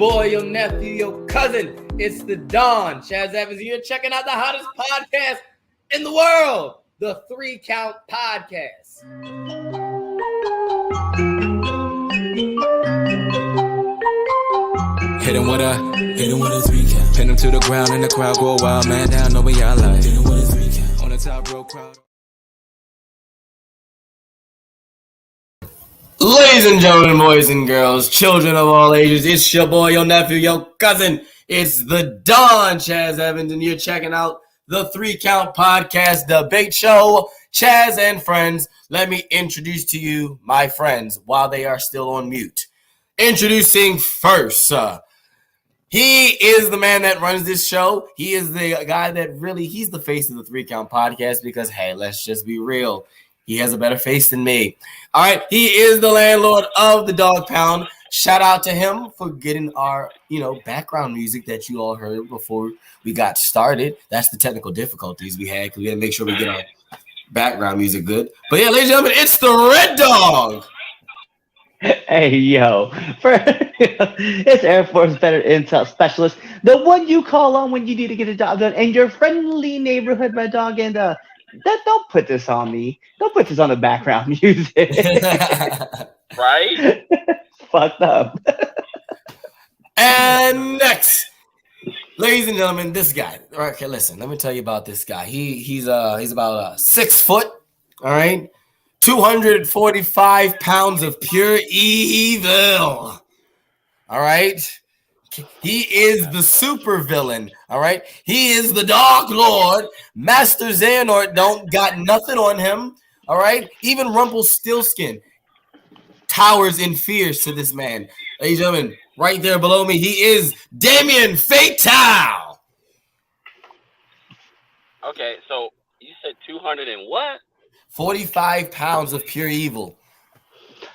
boy, your nephew, your cousin. It's the Don. Chaz Evans, you're checking out the hottest podcast in the world, the 3 Count Podcast. Hit him with a 3 count. Pin him to the ground and the crowd go wild, man down, know we y'all like. Hit him with a 3 count. On the top row crowd. Ladies and gentlemen, boys and girls, children of all ages, it's your boy, your nephew, your cousin. It's the Don Chaz Evans, and you're checking out the 3 Count Podcast debate show. Chaz and friends, let me introduce to you my friends while they are still on mute. Introducing first, he is the man that runs this show. He is the guy that really, he's the face of the 3 Count Podcast because, hey, let's just be real. He has a better face than me. All right, he is the landlord of the Dog Pound. Shout out to him for getting our, background music that you all heard before we got started. That's the technical difficulties we had because we had to make sure we get our background music good. But yeah, ladies and gentlemen, it's the Red Dog. Hey, yo. It's Air Force Better Intel Specialist, the one you call on when you need to get a job done, and your friendly neighborhood Red Dog. And don't put this on me. Don't put this on the background music. Right? Fucked up. And next, ladies and gentlemen, this guy. Okay, listen, let me tell you about this guy. He's about 6 foot, all right? 245 pounds of pure evil. All right? He is the super villain. All right? He is the Dark Lord. Master Xehanort don't got nothing on him. All right? Even Rumpelstiltskin towers in fears to this man. Ladies and gentlemen, right there below me, he is Damien Fatal. Okay, so you said 200 and what? 45 pounds of pure evil.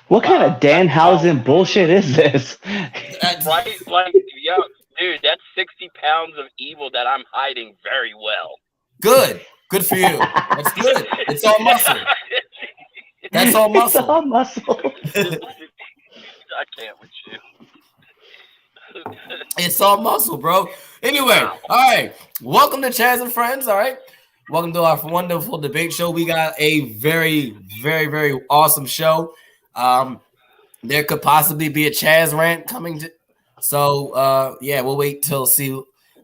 What kind of Danhausen bullshit is this? Right? Like, yo, dude, that's 60 pounds of evil that I'm hiding very well. Good. Good for you. That's good. It's all muscle. That's all muscle. It's all muscle. I can't with you. It's all muscle, bro. Anyway, all right. Welcome to Chaz and Friends, all right? Welcome to our wonderful debate show. We got a very, very, very awesome show. There could possibly be a Chaz rant coming to. So, we'll wait till see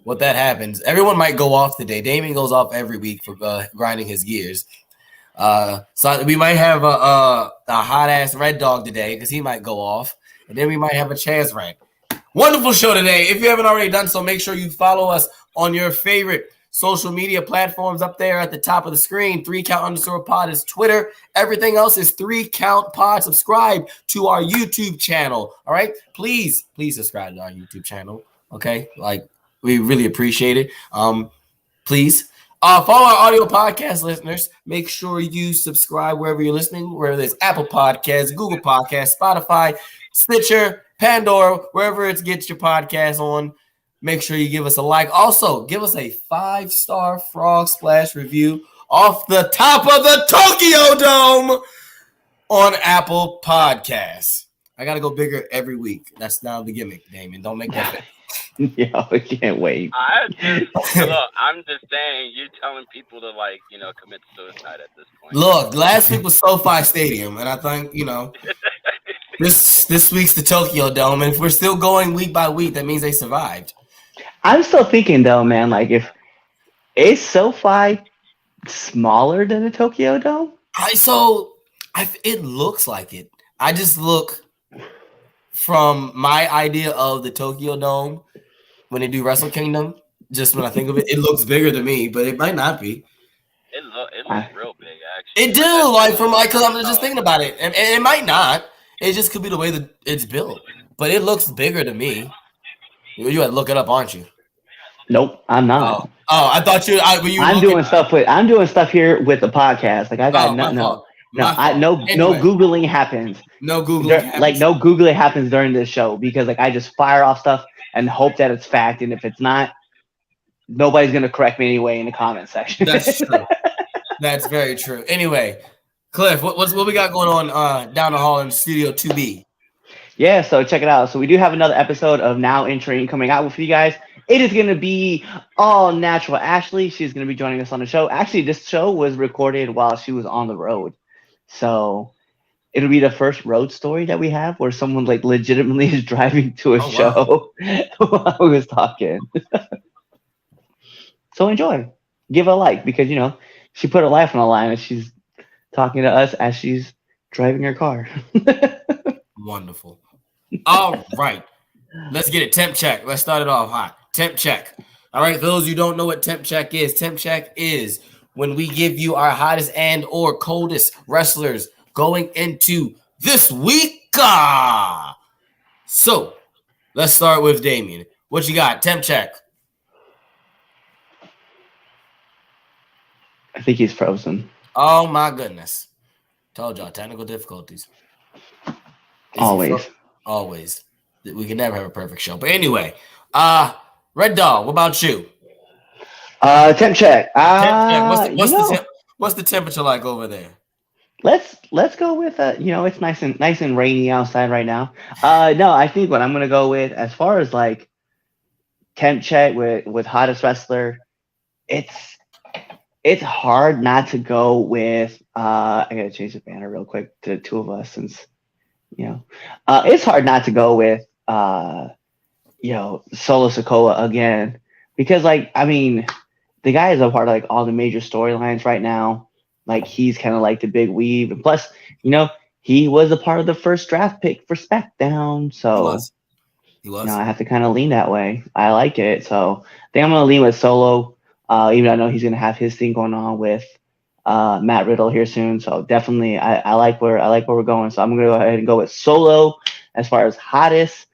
what that happens. Everyone might go off today. Damien goes off every week for grinding his gears. So we might have a hot-ass Red Dog today because he might go off. And then we might have a Chaz rant. Wonderful show today. If you haven't already done so, make sure you follow us on your favorite social media platforms up there at the top of the screen. 3count_pod is Twitter. Everything else is 3 Count Pod. Subscribe to our YouTube channel. All right. Please subscribe to our YouTube channel. Okay. Like, we really appreciate it. Please. Follow our audio podcast listeners. Make sure you subscribe wherever you're listening, whether it's Apple Podcasts, Google Podcasts, Spotify, Stitcher, Pandora, wherever it gets your podcast on. Make sure you give us a like. Also, give us a 5-star Frog Splash review off the top of the Tokyo Dome on Apple Podcasts. I got to go bigger every week. That's now the gimmick, Damien. Don't make that fit. Yo, I can't wait. I'm just saying, you're telling people to, commit suicide at this point. Look, last week was SoFi Stadium, and I think, this week's the Tokyo Dome, and if we're still going week by week, that means they survived. I'm still thinking though, man, if is SoFi smaller than the Tokyo Dome? It looks like it. I just look from my idea of the Tokyo Dome when they do Wrestle Kingdom. Just when I think of it, it looks bigger to me, but it might not be. It looks real big, actually. It do, because I'm just thinking about it, and it might not. It just could be the way that it's built, but it looks bigger to me. You had to look it up, aren't you? Nope, I'm not. Oh, I thought you. I'm doing stuff here with the podcast. I got no Googling happens. No Googling happens. No Googling happens during this show because I just fire off stuff and hope that it's fact, and if it's not, nobody's gonna correct me anyway in the comment section. That's true. That's very true. Anyway, Cliff, what we got going on down the hall in Studio 2B? Yeah, so check it out. So we do have another episode of Now Entering coming out with you guys. It is going to be all natural. Ashley, she's going to be joining us on the show. Actually, this show was recorded while she was on the road. So it'll be the first road story that we have where someone like legitimately is driving to a show while we was talking. So enjoy. Give it a like because, she put her life on the line and she's talking to us as she's driving her car. Wonderful. All right. Let's get it. Temp check. Let's start it off hot. Temp check. All right. For those who don't know what temp check is when we give you our hottest and or coldest wrestlers going into this week. So let's start with Damien. What you got? Temp check. I think he's frozen. Oh my goodness. Told y'all, technical difficulties. Always. Always. We can never have a perfect show. But anyway, Red Dog, what about you? Temp check. What's the temperature like over there? Let's go with it's nice and rainy outside right now. No, I think what I'm gonna go with as far as like temp check with hottest wrestler, it's hard not to go with I gotta change the banner real quick to the two of us since it's hard not to go with Solo Sikoa again because the guy is a part of like all the major storylines right now. Like he's kind of like the big weave, and plus he was a part of the first draft pick for SmackDown, so he was. I have to kind of lean that way. I like it, so I think I'm gonna lean with Solo. Even though I know he's gonna have his thing going on with Matt Riddle here soon, so definitely I like where we're going. So I'm gonna go ahead and go with Solo as far as hottest,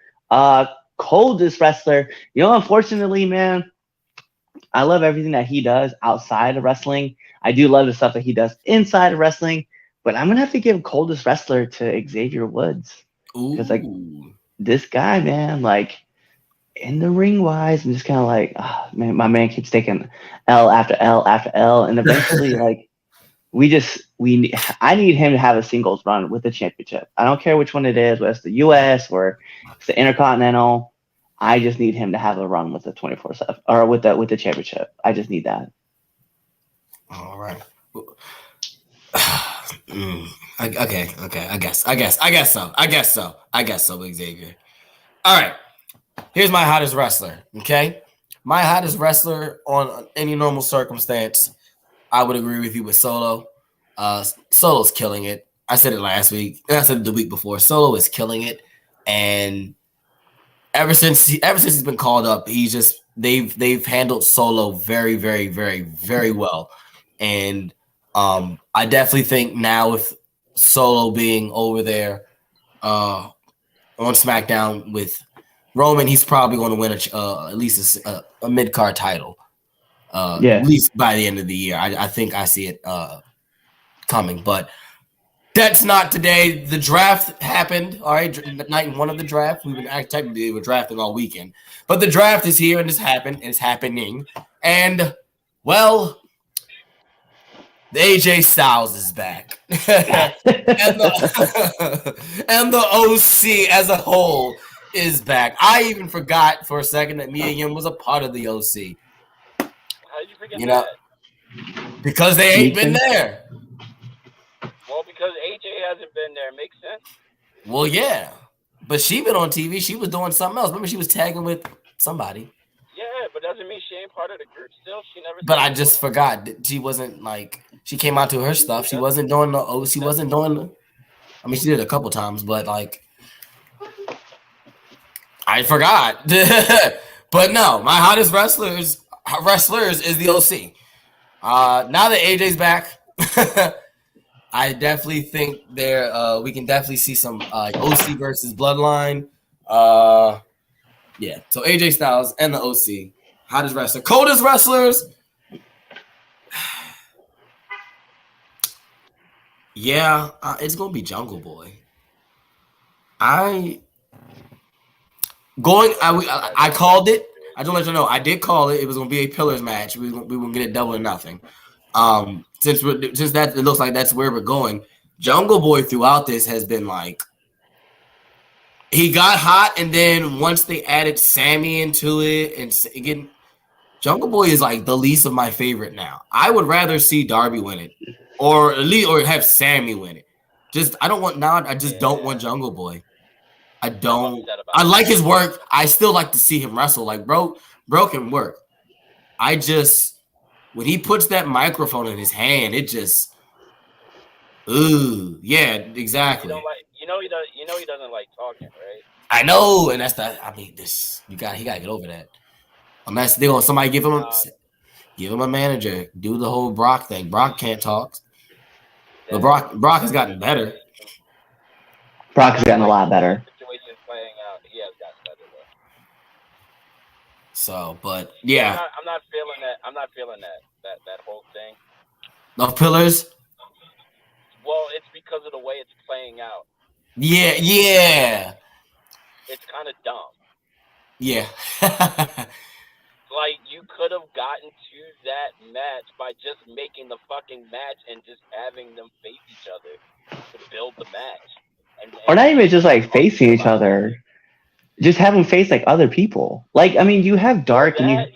coldest wrestler. Unfortunately, man, I love everything that he does outside of wrestling. I do love the stuff that he does inside of wrestling, but I'm gonna have to give coldest wrestler to Xavier Woods because this guy, man, like in the ring wise, I'm just kind of like, oh, man, my man keeps taking L after L after L, and eventually, like, I need him to have a singles run with the championship. I don't care which one it is, whether it's the U.S. or it's the Intercontinental. I just need him to have a run with the 24/7 or with the championship. I just need that. All right. Okay. I guess so, Xavier. All right. Here's my hottest wrestler. Okay, my hottest wrestler on any normal circumstance, I would agree with you with Solo. Solo's killing it. I said it last week. And I said it the week before. Solo is killing it, and ever since he's been called up, they've handled Solo very, very, very, very well. And I definitely think now with Solo being over there on SmackDown with Roman, he's probably going to win at least a mid-card title. At least by the end of the year. I think I see it coming. But that's not today. The draft happened. All right, night one of the draft. Technically, we were drafting all weekend. But the draft is here and it's happened. It's happening. And, well, the AJ Styles is back. and the OC as a whole is back. I even forgot for a second that me and him was a part of the OC. How did you forget that? Because they ain't been there. Well, because AJ hasn't been there. Makes sense. Well, yeah. But she been on TV. She was doing something else. Remember, she was tagging with somebody. Yeah, but doesn't mean she ain't part of the group still. She never. But I just forgot that she wasn't like she came out to her stuff. She wasn't doing the. She wasn't doing the. I mean, she did a couple times, but like I forgot. But no, my hottest wrestlers is the OC. Now that AJ's back, I definitely think we can definitely see some OC versus Bloodline. Yeah, so AJ Styles and the OC, hottest wrestler, coldest wrestlers. Yeah, it's gonna be Jungle Boy. I called it. I don't let you know. I did call it. It was gonna be a pillars match. We were gonna get it double or nothing. Since that it looks like that's where we're going. Jungle Boy throughout this has been like he got hot, and then once they added Sammy into it, and again, Jungle Boy is like the least of my favorite now. I would rather see Darby win it, or at least, or have Sammy win it. I don't want now. I just don't want Jungle Boy. I don't. I like his work. I still like to see him wrestle. Like bro can work. I just when he puts that microphone in his hand, it just. Ooh, yeah, exactly. He doesn't like talking, right? I know, and that's the. I mean, he got to get over that. Unless they want somebody give him a manager, do the whole Brock thing. Brock can't talk, but Brock has gotten better. Brock has gotten a lot better. Situation playing out, he has gotten better though. So, but yeah, I'm not feeling that. I'm not feeling that whole thing. No pillars. Well, it's because of the way it's playing out. Yeah. It's kind of dumb. Yeah. Like, you could have gotten to that match by just making the fucking match and just having them face each other to build the match. Or not even just like facing each other. Just have them face like other people. Like, I mean, you have Dark and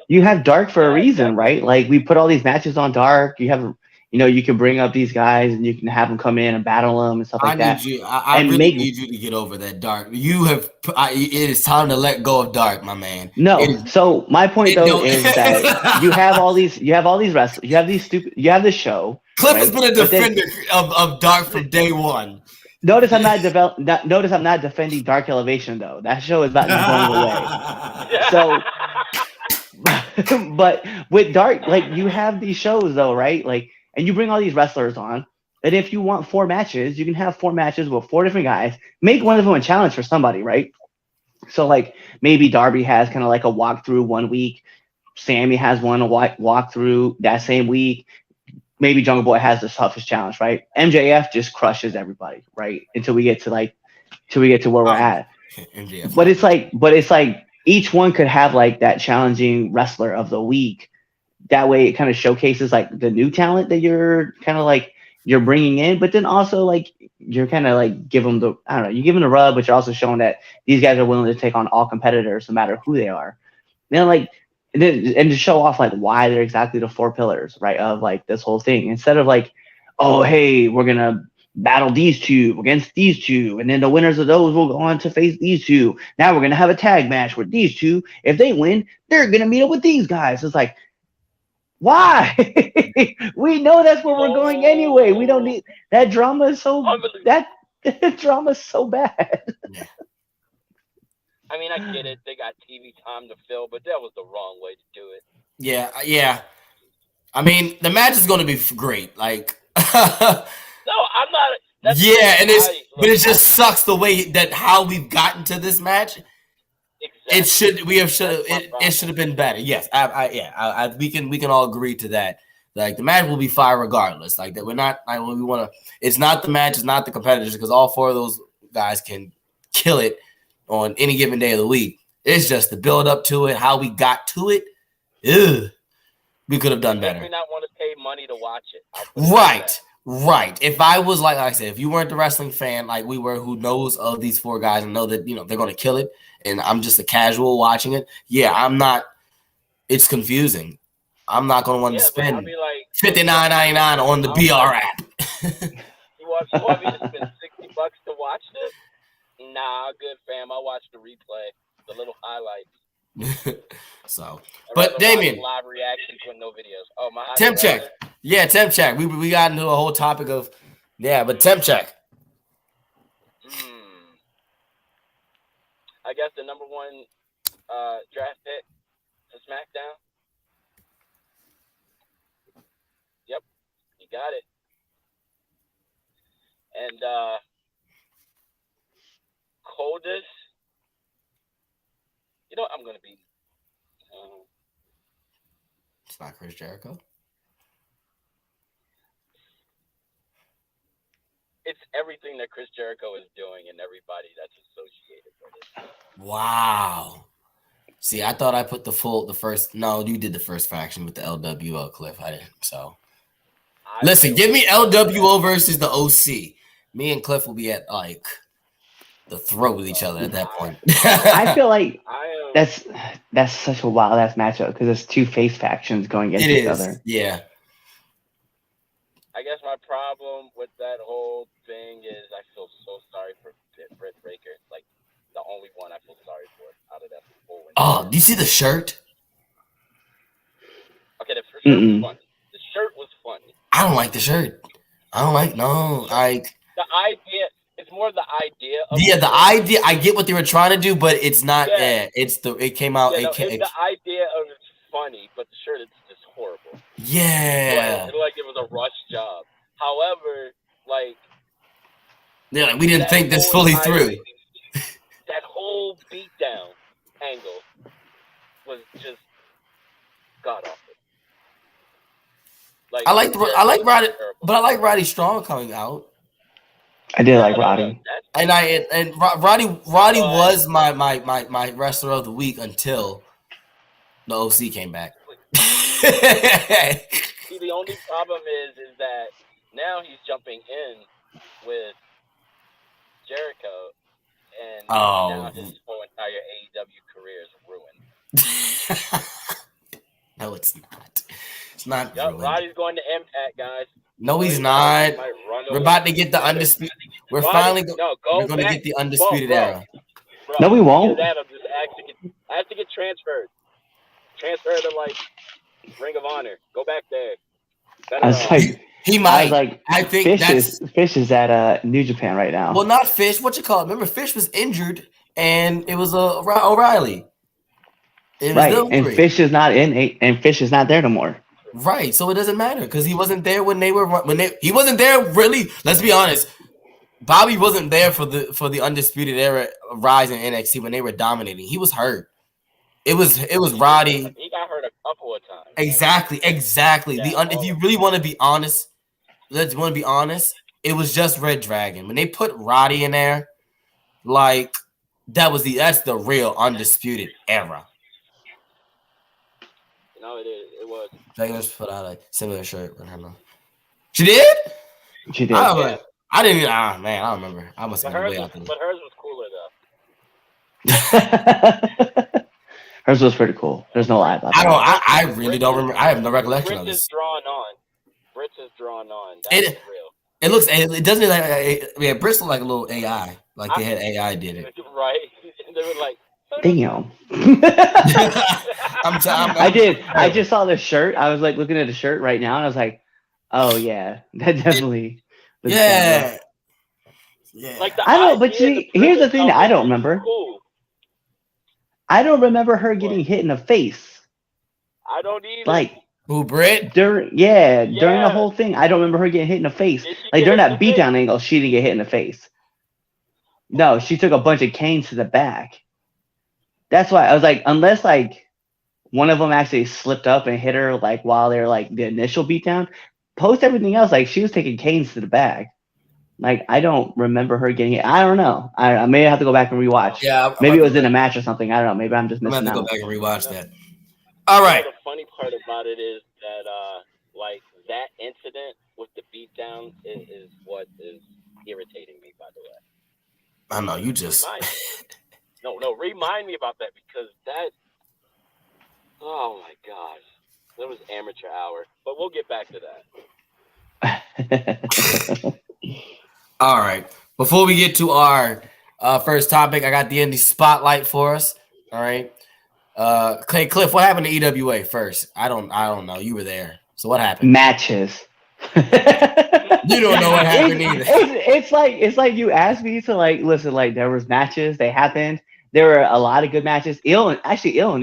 you have Dark for a reason, right? Like, we put all these matches on Dark. You have, you can bring up these guys and you can have them come in and battle them and stuff like that. I really need you to get over that Dark. It is time to let go of Dark, my man. No. So my point though is that you have all these wrestlers. You have this show. Cliff has been a defender of Dark from day one. Notice I'm not defending Dark Elevation though. That show is not going away. So, but with Dark, like, you have these shows though, right? Like, and you bring all these wrestlers on, and if you want 4 matches, you can have 4 matches with 4 different guys. Make one of them a challenge for somebody, right? So, like, maybe Darby has kind of like a walkthrough one week. Sammy has one walkthrough that same week. Maybe Jungle Boy has the toughest challenge, right? MJF just crushes everybody, right? Until we get to where we're at. MJF. But it's like each one could have like that challenging wrestler of the week. That way it kind of showcases like the new talent that you're kind of like you're bringing in, but then also like you're kind of like give them the rub, but you're also showing that these guys are willing to take on all competitors no matter who they are. Then like and to show off like why they're exactly the 4 pillars, right, of like this whole thing, instead of like, oh hey, we're gonna battle these 2 against these 2, and then the winners of those will go on to face these 2. Now we're gonna have a tag match with these 2. If they win, they're gonna meet up with these guys. It's like, why? We know that's where we're going anyway. We don't need that drama. Is so that drama is so bad. I mean, I get it. They got TV time to fill, but that was the wrong way to do it. Yeah. I mean, the match is going to be great. Like, no, I'm not. But it just sucks the way that how we've gotten to this match. Exactly. It should have been better. Yes, we can all agree to that. Like, the match will be fire regardless. Like, that we're not like we want to. It's not the match. It's not the competitors, because all 4 of those guys can kill it on any given day of the week. It's just the build up to it, how we got to it. Ugh, we could have done better. We not want to pay money to watch it. Right. If I was like I said, if you weren't the wrestling fan like we were, who knows of these 4 guys and know that they're going to kill it, and I'm just a casual watching it. Yeah, I'm not. It's confusing. I'm not going to want to spend $59.99 on the BR app. You want me to spend $60 to watch this? Nah, good fam. I'll watch the replay, the little highlights. So, but Damien, live reactions with no videos. Oh, my temp check. Yeah, temp check. We got into a whole topic of but temp check. I guess the number 1 draft pick to SmackDown. Yep, you got it. And coldest. I'm going to be. It's not Chris Jericho. it's everything that Chris Jericho is doing and everybody that's associated with it. Wow. See, I thought I put the first. No, you did the first faction with the LWO, Cliff. I didn't. So, listen, give me LWO versus the OC. Me and Cliff will be at like the throat with each other at that point. I feel like I am. that's such a wild ass matchup because it's two face factions going against It each is, other. yeah. I guess my problem with that whole thing is I feel so sorry for Britt Baker. Like the only one I feel sorry for out of that whole. Oh, do you see the shirt? Okay, the shirt was Mm-mm. funny. The shirt was funny. I don't like the shirt. I don't like like The idea. It's more the idea of yeah, the shirt. idea. I get what they were trying to do, but it's not. Yeah. It came out. Yeah, no, it's the idea of it's funny, but the shirt is just horrible. Yeah. Like it was a rush job. However, like Yeah, we didn't that think this whole fully idea- through. That whole beatdown angle was just god awful. Like I like Roddy, terrible. but I like Roddy Strong coming out. I did like Roddy. And Roddy was my wrestler of the week until the OC came back. See, the only problem is that now he's jumping in with Jericho, and now his whole entire AEW career is ruined. No, it's not. It's not Yep, ruined. Roddy's going to Impact, guys. No, he's not. We're about to get the undisputed. We're finally we're going to get the undisputed era. Bro, No, we won't. That, I have to get transferred. Transferred to like Ring of Honor. Go back there. I was like, he might. I was like, I think Fish is at New Japan right now. Well, not Fish. What you call it? Remember, Fish was injured, and it was O'Reilly. Right, and Fish is not Fish is not there no more. Right, so it doesn't matter because he wasn't there he wasn't there really. Let's be honest, Bobby wasn't there for the undisputed era rise in NXT when they were dominating. He was hurt. It was Roddy. He got hurt a couple of times. Exactly. Yeah, If you really want to be honest, it was just Red Dragon when they put Roddy in there. Like that's the real undisputed era. No, it is. It was. Dragon just put out a similar shirt with her. She did. She did. I didn't even. Man, I don't remember. I must have been way out there. But hers was cooler though. Hers was pretty cool. There's no lie about that. I really don't remember. I have no recollection of Brits this. is drawn on. Brits is drawn on. That's real. It looks. It doesn't look like. Brits look like a little AI. Like they had AI did it. Right. They were like. Damn. I did. I just saw the shirt. I was like looking at the shirt right now, and I was like, "Oh yeah, that definitely." Yeah. Like I don't. But see, here's the thing that I don't remember. Cool. I don't remember her getting hit in the face. I don't either. Like who, Britt? during the whole thing, I don't remember her getting hit in the face. Like during that beatdown angle, she didn't get hit in the face. No, she took a bunch of canes to the back. That's why I was like, unless like one of them actually slipped up and hit her like while they were like the initial beatdown, post everything else, like she was taking canes to the back. Like I don't remember her getting hit. I don't know. I may have to go back and rewatch. Yeah, maybe it was in a match or something. I don't know. Maybe I'm just missing out. I'm gonna have to go back and rewatch that. All right. The funny part about it is that like that incident with the beatdown is what is irritating me. By the way, I know you just. No, remind me about that because that. Oh my gosh, that was amateur hour. But we'll get back to that. All right. Before we get to our first topic, I got the indie spotlight for us. All right. Cliff, what happened to EWA first? I don't know. You were there. So what happened? Matches. You don't know what happened either. It's like you asked me to like listen. Like there was matches. They happened. There were a lot of good matches. Ill and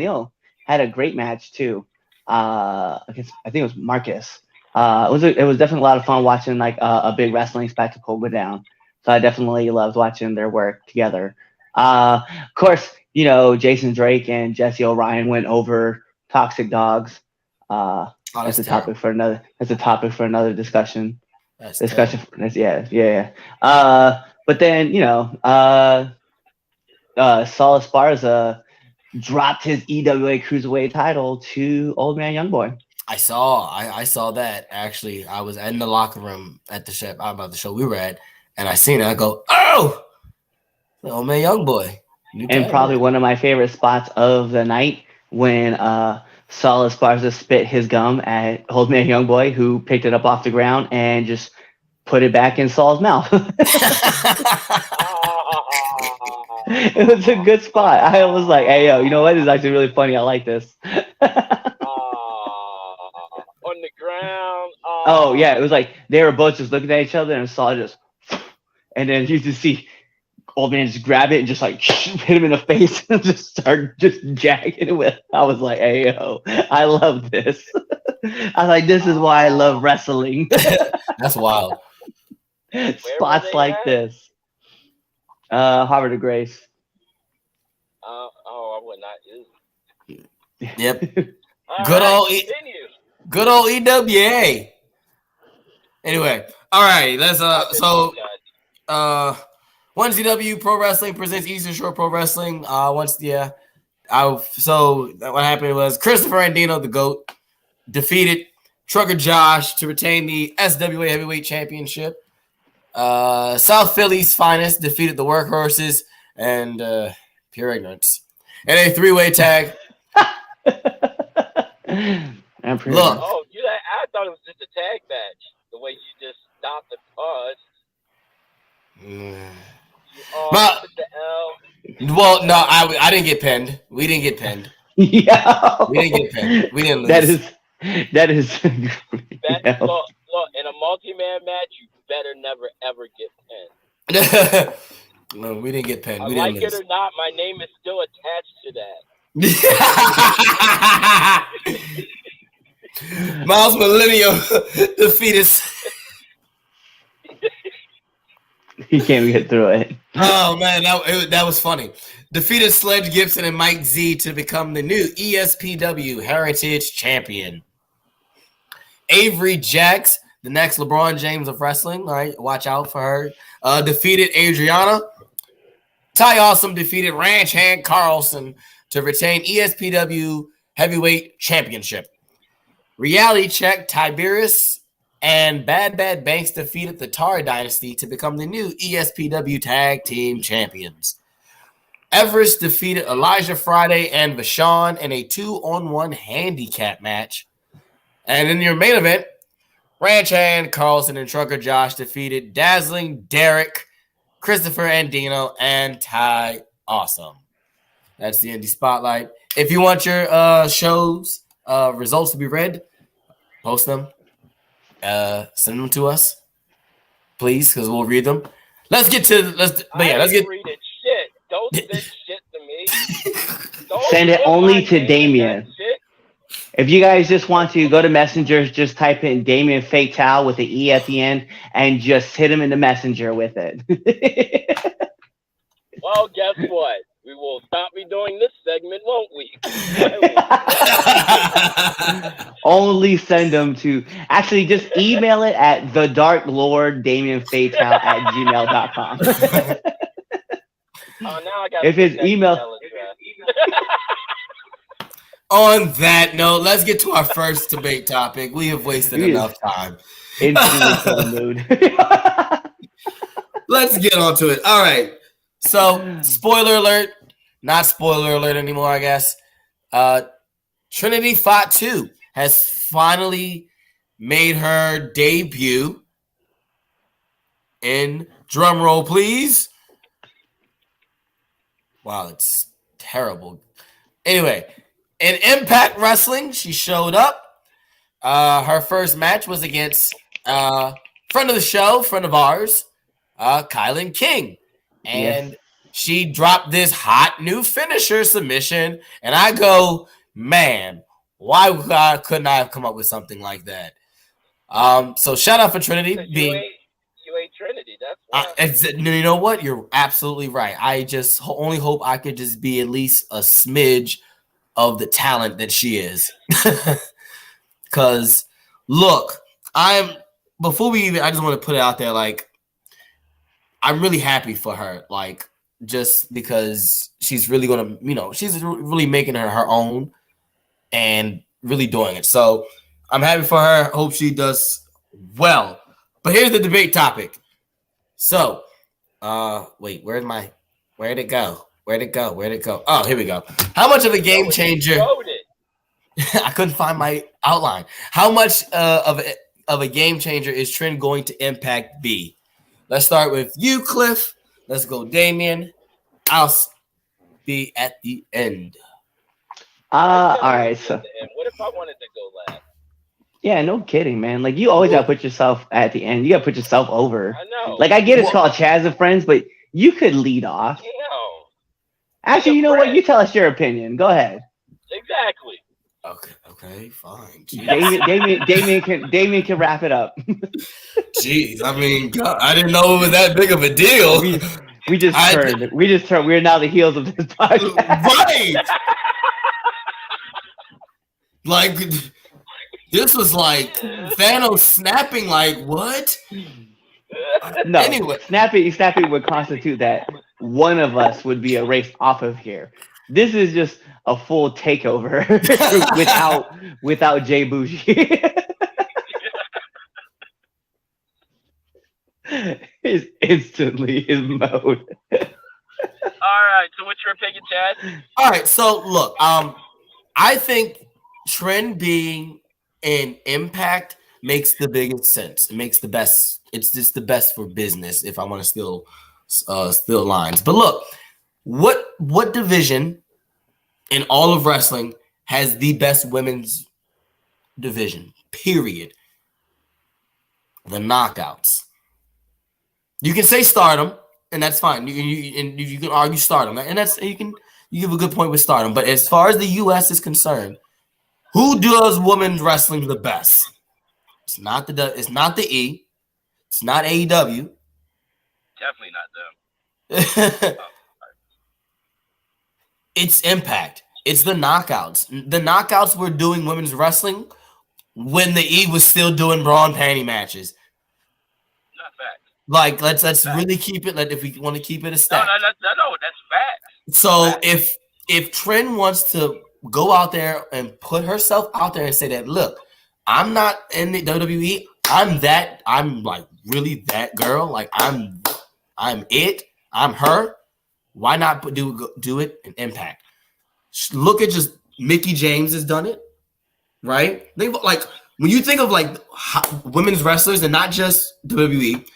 Ill had a great match too. I think it was Marcus. It was definitely a lot of fun watching like a big wrestling spectacle go down. So I definitely loved watching their work together. Of course, Jason Drake and Jesse O'Ryan went over Toxic Dogs. That's a topic for another. That's a topic for another discussion. But then Saul Esparza dropped his EWA Cruiserweight title to Old Man Young Boy. I saw that actually. I was in the locker room at the show we were at, and I seen it. I go, oh, Oh man, young boy. And probably one of my favorite spots of the night when Saul Esparza spit his gum at Old Man Young Boy, who picked it up off the ground and just put it back in Saul's mouth. It was a good spot. I was like, hey, yo, you know what? This is actually really funny. I like this. On the ground. Oh, yeah. It was like they were both just looking at each other and Saul just, and then you just see Old Man just grab it and just like hit him in the face and just start just jacking it with. I was like, hey, yo, I love this. I was like, this is why I love wrestling. That's wild. Spots like this. Harvard of Grace. I would not. Yep. Right, good old EWA. Anyway, all right. Let's Once CW Pro Wrestling presents Eastern Shore Pro Wrestling. So what happened was Christopher Andino, the GOAT, defeated Trucker Josh to retain the SWA Heavyweight Championship. South Philly's Finest defeated the Workhorses and pure ignorance. And a three-way tag. Look. I thought it was just a tag match. The way you just stopped the pause. Well, no, I didn't get pinned. We didn't get pinned. Yeah. We didn't get pinned. We didn't lose. That is. Look, in a multi-man match, you better never ever get pinned. No, we didn't get pinned. Like it or not, my name is still attached to that. Miles Millennium defeated. He can't even get through it. Oh man, that was funny. Defeated Sledge Gibson and Mike Z to become the new ESPW Heritage Champion. Avery Jacks, the next LeBron James of wrestling. All right, watch out for her. Defeated Adriana. Ty Awesome defeated Ranch Hand Carlson to retain ESPW Heavyweight Championship. Reality Check Tiberius and Bad Bad Banks defeated the Tar Dynasty to become the new ESPW Tag Team Champions. Everest defeated Elijah Friday and Vashon in a 2-on-1 handicap match. And in your main event, Ranch Hand Carlson and Trucker Josh defeated Dazzling Derek, Christopher Andino, and Ty Awesome. That's the Indie Spotlight. If you want your shows results to be read, post them. Send them to us, please, because we'll read them. Let's get. Read it. Shit. Don't send shit to me. Send it only to Damien. If you guys just want to go to Messenger, just type in Damien Fatal with the E at the end and just hit him in the Messenger with it. Well, guess what? We will stop me doing this segment, won't we? Only send them to. Actually, just email it at thedarklorddamienfatal@gmail.com. Now I got if his email On that note, let's get to our first debate topic. We have wasted enough time. Instantly mood. Let's get on to it. All right. So, spoiler alert. Not spoiler alert anymore, I guess. Trinity Fatu has finally made her debut in, drum roll, please. Wow, it's terrible. Anyway, in Impact Wrestling, she showed up. Her first match was against friend of the show, friend of ours, Kylan King. And she dropped this hot new finisher submission. And I go, man, why couldn't I have come up with something like that? So shout out for Trinity. You ain't Trinity. That's why. You know what? You're absolutely right. I just only hope I could just be at least a smidge of the talent that she is. Because, look, I just want to put it out there, like, I'm really happy for her, like, just because she's really going to, she's really making her own and really doing it. So I'm happy for her. Hope she does well. But here's the debate topic. So, wait, where's my Where'd it go? Where'd it go? Where'd it go? Oh, here we go. How much of a game changer? I couldn't find my outline. How much of a game changer is Trend going to Impact be? Let's start with you, Cliff. Let's go, Damien. I'll be at the end. All right. So, what if I wanted to go last? Yeah, no kidding, man. Like you always gotta put yourself at the end. You gotta put yourself over. I know. Like I get it's called Chaz and Friends, but you could lead off. No. Actually, you know what? You tell us your opinion. Go ahead. Exactly. Okay, fine. Damien can wrap it up. Jeez, I mean, God, I didn't know it was that big of a deal. We just turned. We're now the heels of this podcast. Right. Like this was like Thanos snapping. Like what? No. Anyway, snapping would constitute that one of us would be erased off of here. This is just a full takeover without Jay Bougie. He's instantly in mode. All right, so what's your opinion, Chad? All right, so look, I think Trend being an Impact makes the biggest sense. It makes the best. It's just the best for business. If I want to steal lines, but look, what division in all of wrestling has the best women's division? Period. The Knockouts. You can say Stardom, and that's fine. You can argue Stardom, and that's you give a good point with Stardom. But as far as the U.S. is concerned, who does women's wrestling the best? It's not the E. It's not AEW. Definitely not them. It's Impact. It's the Knockouts. The Knockouts were doing women's wrestling when the E was still doing bra and panty matches. Not fact. Like let's really keep it. Like if we want to keep it a stack. No, that's fact. So if Trend wants to go out there and put herself out there and say that, look, I'm not in the WWE. I'm like really that girl. Like I'm it. I'm her. Why not do it in Impact? Look at just Mickie James has done it, right? Think like when you think of like women's wrestlers and not just WWE,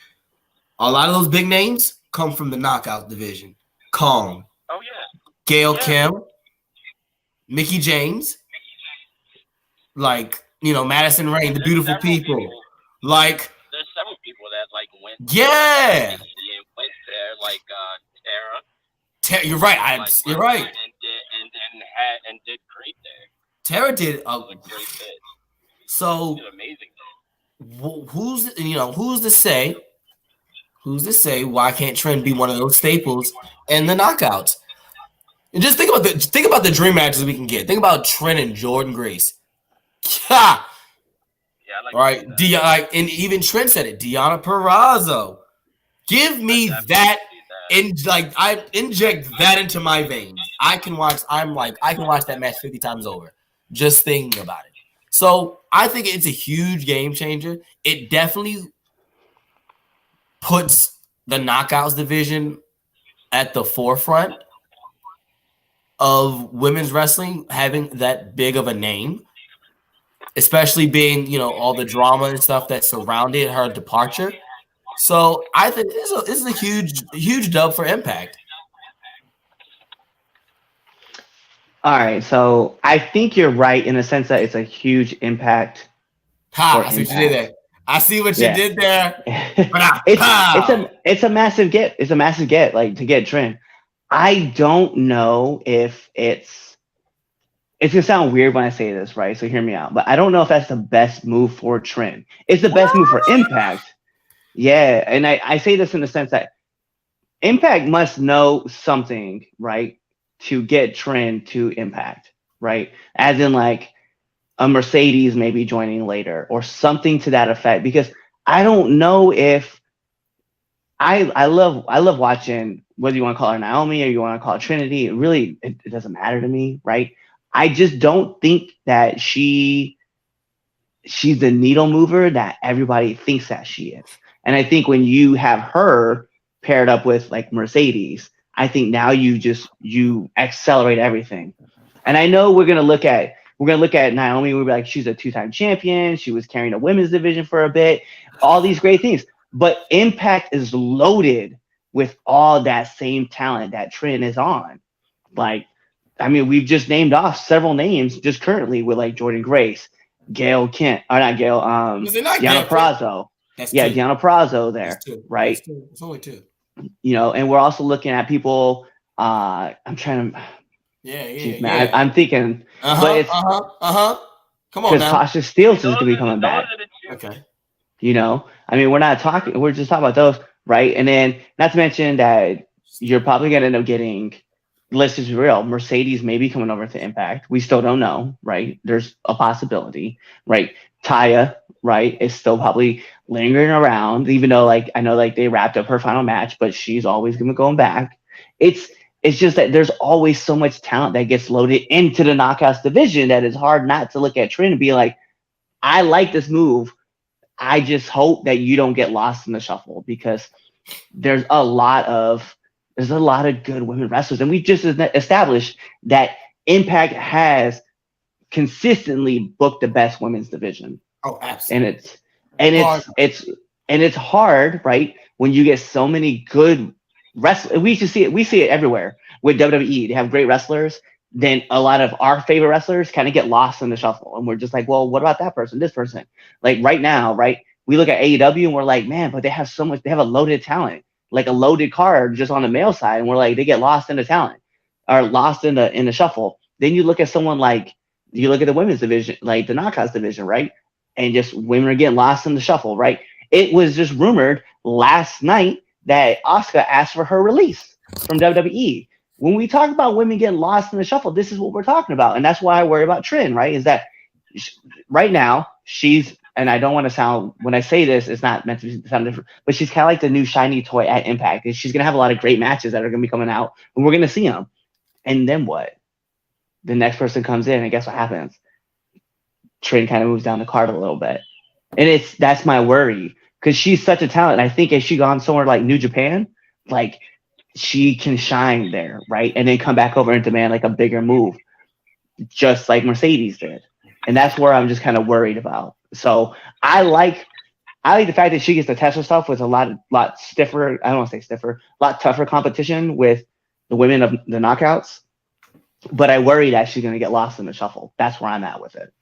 a lot of those big names come from the Knockout division. Kong. Oh yeah. Gail Kim. Mickie James. Like, Madison Rain, the beautiful people. Like there's several people that like went. Yeah. And went there, like Tara. You're right. You're right. And did great there. Tara did a great bit. So did amazing. Who's to say why can't Trent be one of those staples in the Knockouts? And just think about the dream matches we can get. Think about Trent and Jordan Grace. Yeah, I like right. And even Trent said it. Deonna Purrazzo. Give me that. I inject that into my veins. I can watch that match 50 times over. Just thinking about it. So I think it's a huge game changer. It definitely puts the Knockouts division at the forefront of women's wrestling, having that big of a name, especially being, all the drama and stuff that surrounded her departure. So I think this is a huge dub for Impact. All right, so I think you're right in the sense that it's a huge impact. I see what you did there. I see what you did there. It's a massive get. It's a massive get, like to get Trent. I don't know if it's gonna sound weird when I say this, right? So hear me out. But I don't know if that's the best move for Trent. It's the best move for Impact. Yeah, and I say this in the sense that Impact must know something, right, to get Trent to Impact, right? As in like a Mercedes maybe joining later or something to that effect. Because I don't know if I love watching, whether you want to call her Naomi or you want to call her Trinity. It doesn't matter to me, right? I just don't think that she's the needle mover that everybody thinks that she is. And I think when you have her paired up with like Mercedes, I think now you accelerate everything. And I know we're gonna look at Naomi. We'll be like, she's a 2-time champion. She was carrying a women's division for a bit. All these great things, but Impact is loaded with all that same talent that Trin is on. Like, I mean, we've just named off several names just currently with like Jordan Grace, Gail Kent, or not Gail, Deanna Prazo. Yeah, Deanna Prazo there, right? It's only 2. You know, and we're also looking at people. I'm trying to. Yeah. I'm thinking, but it's Come on now. Tasha Steelz is gonna be coming back. Okay. You know, I mean, we're not talking. We're just talking about those, right? And then, not to mention that you're probably gonna end up getting. Let's just be real. Mercedes may be coming over to Impact. We still don't know, right? There's a possibility, right? Taya, right, is still probably lingering around, even though, like, I know, like, they wrapped up her final match, but she's always gonna be going back. It's just that there's always so much talent that gets loaded into the Knockouts division that it's hard not to look at Trin and be like, I like this move. I just hope that you don't get lost in the shuffle, because there's a lot of good women wrestlers, and we just established that Impact has consistently booked the best women's division. Oh, absolutely. And it's hard, right? When you get so many good wrestlers, we see it everywhere with WWE. They have great wrestlers. Then a lot of our favorite wrestlers kind of get lost in the shuffle, and we're just like, well, what about that person, this person? Like right now, right? We look at AEW and we're like, man, but they have so much. They have a loaded talent, like a loaded card just on the male side, and we're like, they get lost in the talent or lost in the shuffle. Then you look at someone like, you look at the women's division, like the Knockouts division, right? And just women are getting lost in the shuffle, right? It was just rumored last night that Asuka asked for her release from WWE. When we talk about women getting lost in the shuffle, this is what we're talking about. And that's why I worry about Trin, right? Is that right now she's, and I don't want to sound, when I say this, it's not meant to sound different, but she's kind of like the new shiny toy at Impact. And she's going to have a lot of great matches that are going to be coming out, and we're going to see them. And then what? The next person comes in, and guess what happens? Trin kind of moves down the card a little bit. And that's my worry, because she's such a talent. And I think if she gone somewhere like New Japan, like she can shine there, right? And then come back over and demand like a bigger move, just like Mercedes did. And that's where I'm just kind of worried about. So I like the fact that she gets to test herself with a lot stiffer. I don't want to say stiffer, a lot tougher competition with the women of the Knockouts. But I worry that she's going to get lost in the shuffle. That's where I'm at with it.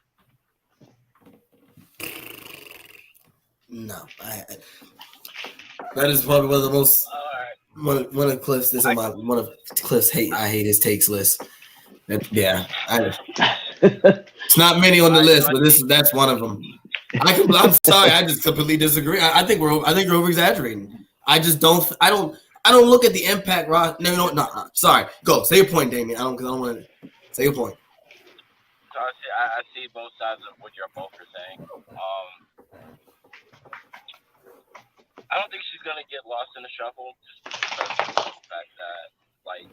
No, that is probably one of the most one of Cliff's. This is one of Cliff's I hate his takes list. It's not many on the list, but that's one of them. I'm sorry, I just completely disagree. I think you're over exaggerating. I don't look at the Impact roster. No. Sorry, go say your point, Damien. I don't want to say your point. So I see both sides of what you're both are saying. I don't think she's gonna get lost in the shuffle just because of the fact that like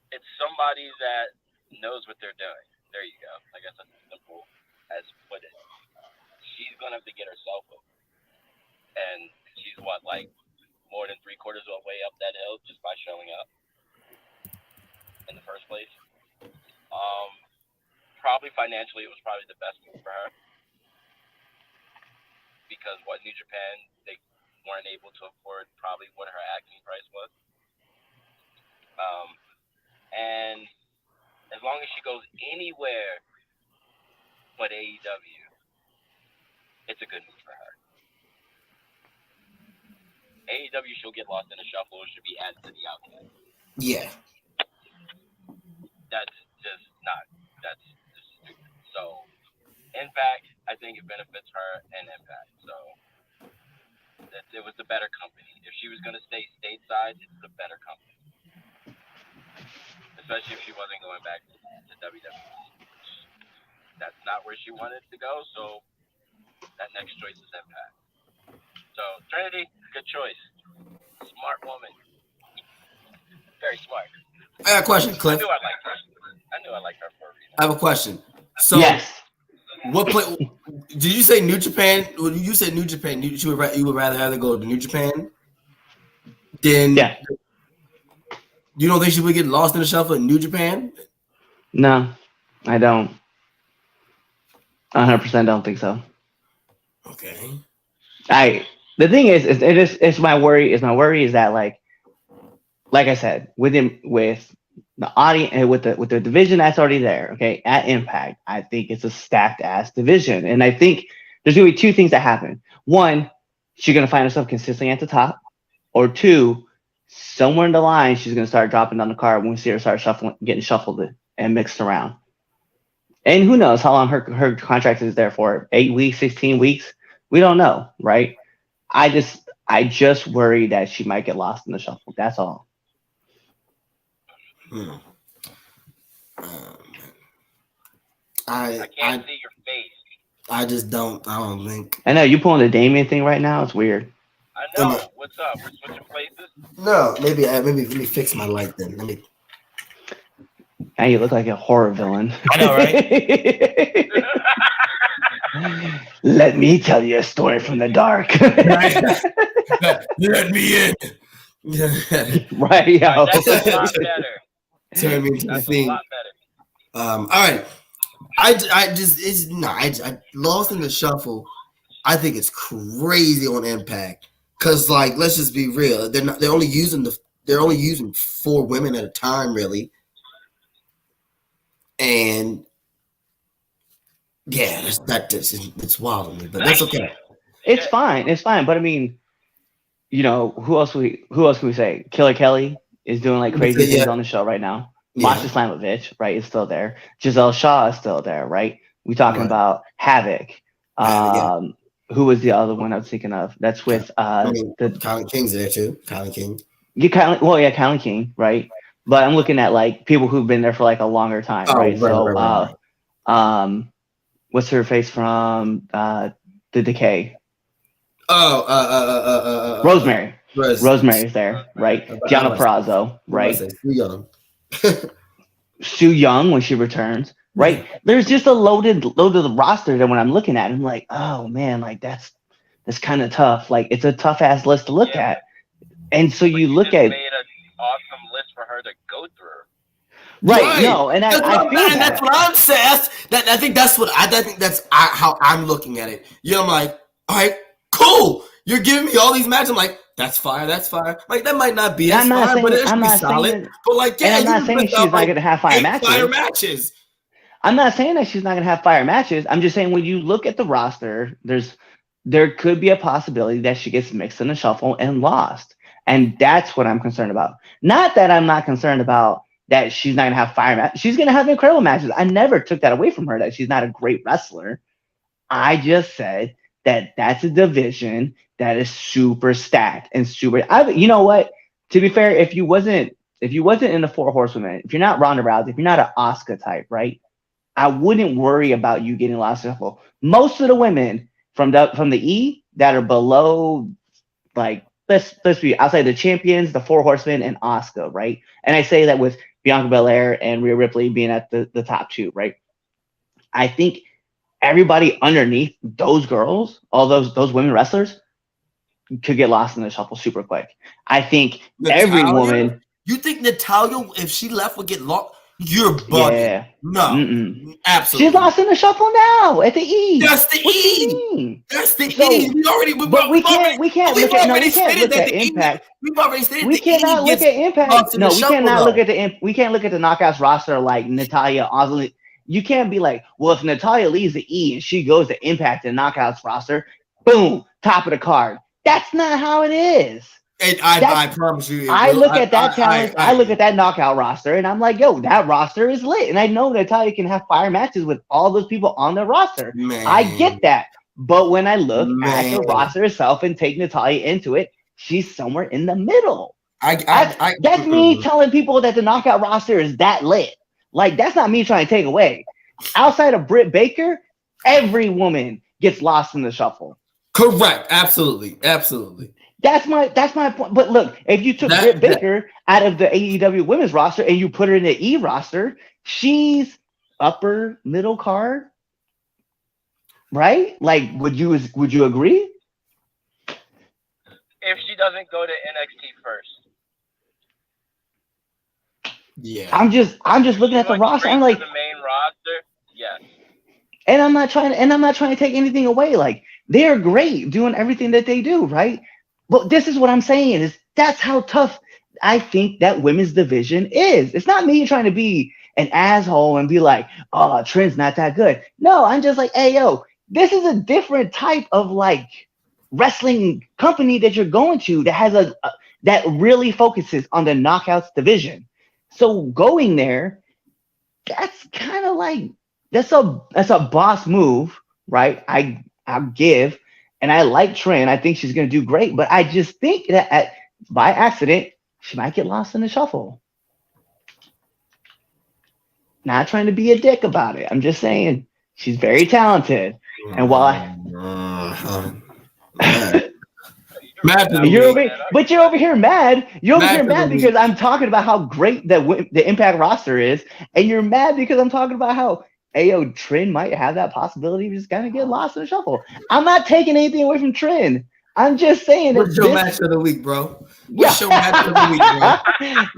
it's somebody that knows what they're doing. There you go. I guess that's as simple as put it. She's gonna have to get herself up, and she's like more than 3/4 of the way up that hill just by showing up in the first place. Probably financially, it was probably the best move for her because New Japan, they weren't able to afford probably what her acting price was. And as long as she goes anywhere but AEW, it's a good move for her. AEW, she'll get lost in the shuffle. It should be added to the outcast. Yeah. That's just stupid. So, Impact, I think it benefits her and Impact. So, it was the better company. If she was going to stay stateside, it's the better company. Especially if she wasn't going back to WWE. That's not where she wanted to go, so that next choice is Impact. So, Trinity, good choice. Smart woman. Very smart. I got a question, Cliff. I knew I liked her for a reason. I have a question. So, yes. What play? Did you say New Japan? Well, you said New Japan. You would rather go to New Japan than. Yeah. You don't think she would get lost in the shuffle in New Japan? No, I don't. 100% don't think so. Okay. The thing is it's my worry. Is my worry is that like I said, with the audience and with the division that's already there, okay, at Impact, I think it's a stacked ass division, and I think there's gonna be two things that happen. One, she's gonna find herself consistently at the top, or two, somewhere in the line she's gonna start dropping down the card when we see her start getting shuffled and mixed around. And who knows how long her contract is there for? 8 weeks, 16 weeks? We don't know, right? I just worry that she might get lost in the shuffle. That's all. I can't see your face. I just don't. I don't think. I know you pulling the Damien thing right now. It's weird. I know. What's up? We're switching places. No, maybe let me fix my light then. Let me. Now you look like a horror villain. I know, right? Let me tell you a story from the dark. Let me in. Right, yo. That's a lot better. Turn me into the thing. A lot better. All right. I lost in the shuffle. I think it's crazy on Impact because, like, let's just be real. They're only using 4 women at a time, really. And yeah, it's wild to me, but that's okay. It's fine. But I mean, you know, who else can we say? Killer Kelly is doing like crazy things on the show right now. Yeah. Masha Slamovich, right, is still there. Giselle Shaw is still there, right? We talking about Havoc. Who was the other one I was thinking of? That's with Colin King's there too. Colin King. Colin King, right? But I'm looking at like people who've been there for like a longer time, right? Right. What's her face from The Decay? Rosemary. Rosemary's there, right? Gianna Perazzo, right? Su Young when she returns, right? There's just a loaded of the roster that when I'm looking at, I'm like, oh man, like that's kind of tough. Like it's a tough ass list to look at, and so you look at. Made an awesome list for her to go through. Right. No, and I feel that's what I'm saying. I think that's how I'm looking at it. I'm like, all right, cool. You're giving me all these matches. I'm like, that's fire. Like that might not be as fire, but it should be solid. But like, yeah, I'm not saying she's not going to have fire matches. I'm not saying that she's not going to have fire matches. I'm just saying when you look at the roster, there could be a possibility that she gets mixed in the shuffle and lost, and that's what I'm concerned about. Not that I'm not concerned about that she's not going to have fire matches. She's going to have incredible matches. I never took that away from her, that she's not a great wrestler. I just said that that's a division that is super stacked and super. You know what? To be fair, if you wasn't in the 4 Horsewomen, if you're not Ronda Rousey, if you're not an Asuka type, right? I wouldn't worry about you getting lost in the shuffle. Most of the women from the E that are below, like let's be, I'll say the champions, the 4 Horsemen, and Asuka, right? And I say that with Bianca Belair and Rhea Ripley being at the top 2, right? I think everybody underneath those girls, all those women wrestlers, could get lost in the shuffle super quick. I think every woman. You think Natalya, if she left, would get lost? You're bugging. Yeah. No, absolutely. She's lost in the shuffle now at the E. That's the E. That's the E. We can't look at Impact. We've already stated we cannot look at Impact. No, we cannot look at we can't look at the Knockouts roster like Natalya. You can't be like, well, if Natalya leaves the E and she goes to Impact and Knockouts roster, boom, top of the card. That's not how it is. And I promise you. I look at that talent. I look at that knockout roster, and I'm like, yo, that roster is lit. And I know Natalya can have fire matches with all those people on the roster. Man. I get that. But when I look at the roster itself and take Natalya into it, she's somewhere in the middle. That's me telling people that the knockout roster is that lit. Like, that's not me trying to take away. Outside of Britt Baker, every woman gets lost in the shuffle. Correct. Absolutely. That's my point. But look, if you took Britt Baker out of the AEW women's roster and you put her in the E roster, she's upper middle card. right? Like, would you agree? If she doesn't go to NXT first, Yeah. I'm just looking she at the went roster. straight I'm to like, the main roster. Yes. and I'm not trying to take anything away. Like, they're great doing everything that they do, right? But this is what I'm saying is that's how tough I think that women's division is. It's not me trying to be an asshole and be like, oh, Trent's not that good. No, I'm just like, hey, yo, this is a different type of like wrestling company that you're going to that has a that really focuses on the knockouts division. So going there, that's kind of like that's a boss move, right? I give, and I like Trent. I think she's gonna do great, but I just think that by accident she might get lost in the shuffle. Not trying to be a dick about it. I'm just saying she's very talented, and while Match of the you're week. over, but you're over here mad. You're over Match here of the mad week. because I'm talking about how great the Impact roster is, and you're mad because I'm talking about how Ayo Trin might have that possibility of just kind of get lost in the shuffle. I'm not taking anything away from Trin. I'm just saying What's that your this, match of the week, bro? yeah, What's your match of the week, bro?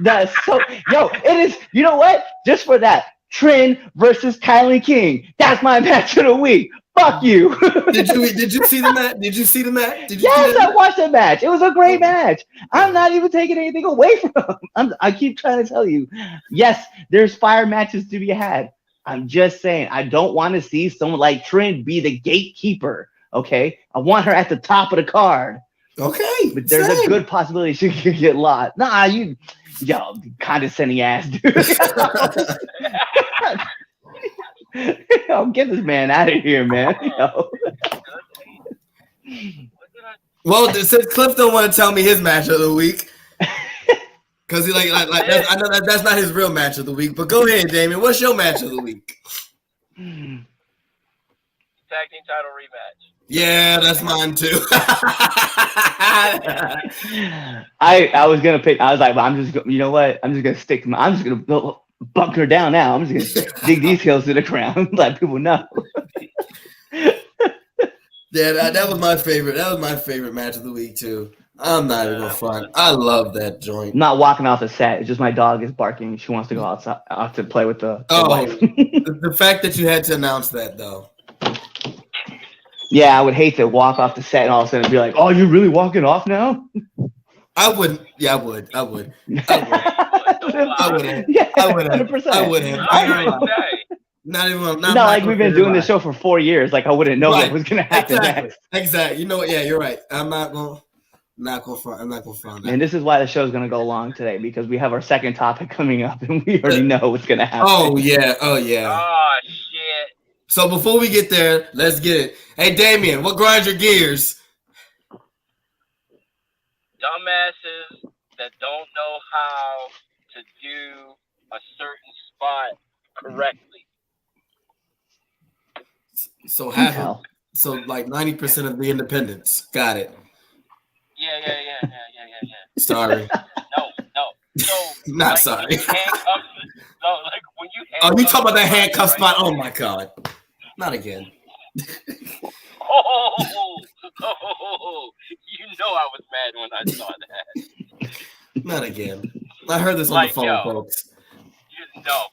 that's so yo. It is. You know what? Just for that, Trin versus Kylie King. That's my match of the week. Fuck you. Did you see the match? Did you see the match? Did you see Yes, that I match? watched that match. It was a great Oh, match. I'm not even taking anything away from him. I keep trying to tell you. Yes, there's fire matches to be had. I'm just saying, I don't want to see someone like Trent be the gatekeeper. Okay, I want her at the top of the card, okay, but there's a same. good possibility she could get lost. Nah, you, yo, condescending ass dude. Yo, get this man out of here, man. Yo. Well, since Cliff don't want to tell me his match of the week, because he like that's, I know that's not his real match of the week. But go ahead, Damien. What's your match of the week? Tag team title rematch. Yeah, that's mine too. I was gonna pick. I was like, well, you know what? I'm just gonna stick. I'm just gonna buck her down now. I'm just gonna dig these heels to the ground, let people know. Yeah, that was my favorite. That was my favorite match of the week too. I'm not even gonna front. I love that joint. I'm not walking off the set. It's just my dog is barking. She wants to go outside out to play with the wife. The fact that you had to announce that though. Yeah, I would hate to walk off the set and all of a sudden be like, "Oh, you're really walking off now?" I wouldn't. Yeah, I would. I would. I would. Yeah, I would. 100%. I would have. Not even. Not like we've been doing this show for 4 years. Like I wouldn't know what was gonna happen next. Exactly. You know what? Yeah, you're right. I'm not gonna front. I'm not gonna front. And this is why the show's gonna go long today because we have our second topic coming up and we already know what's gonna happen. Oh yeah. Oh yeah. Oh shit. So before we get there, let's get it. Hey Damien, what grinds your gears? Dumbasses that don't know how to do a certain spot correctly. So like 90% of the independents. Got it. Yeah. Sorry. No. So Not like, sorry. when you Oh, you talking about that handcuff spot? Oh my god. Not again. Oh, you know I was mad when I saw that. Not again. I heard this on the phone, folks. No,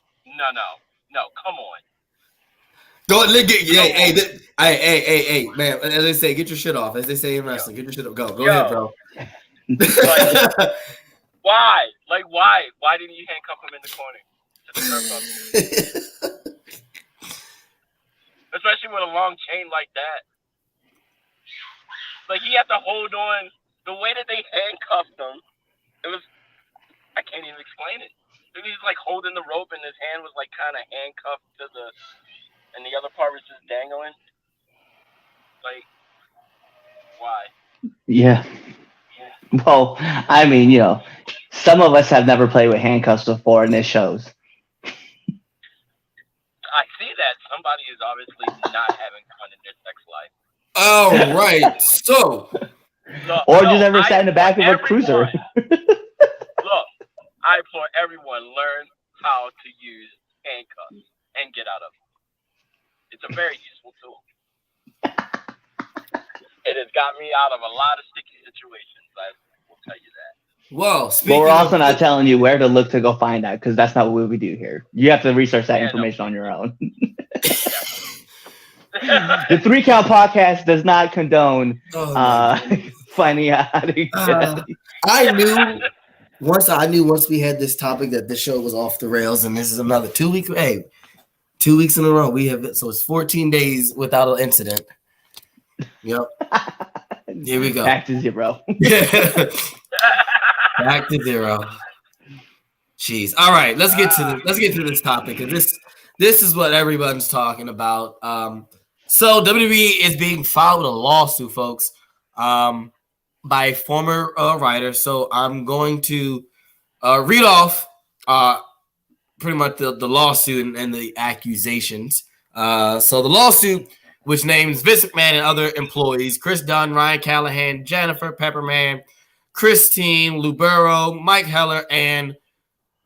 come on. Go hey, man. As they say, get your shit off. As they say in wrestling, get your shit off. Go ahead, bro. Why? Like, why? Why didn't you handcuff him in the corner to the turnbuckle? Especially with a long chain like that. Like, he had to hold on. The way that they handcuffed him, it was, I can't even explain it. He was like holding the rope and his hand was like kind of handcuffed to and the other part was just dangling. Like, why? Yeah. Well, I mean, some of us have never played with handcuffs before, and this shows. I see that somebody is obviously not having fun in their sex life. Oh, right. So. Or just ever sat in the back of a cruiser. Look, I implore everyone, learn how to use handcuffs and get out of them. It's a very useful tool. It has got me out of a lot of sticky situations. I will tell you that. Well, but we're also not telling you where to look to go find that because that's not what we do here. You have to research that information on your own. The 3 Count podcast does not condone finding out how to get I knew once we had this topic that this show was off the rails, and this is another 2 weeks. Hey, 2 weeks in a row we have it, so it's 14 days without an incident. Yep. Here we go. Back to zero. Back to zero. Jeez. All right, let's get to this topic because this is what everyone's talking about. So WWE is being filed with a lawsuit, folks, by a former writer. So I'm going to read off pretty much the lawsuit and the accusations. So the lawsuit, which names Vince McMahon and other employees, Chris Dunn, Ryan Callahan, Jennifer Pepperman, Christine Lubero, Mike Heller, and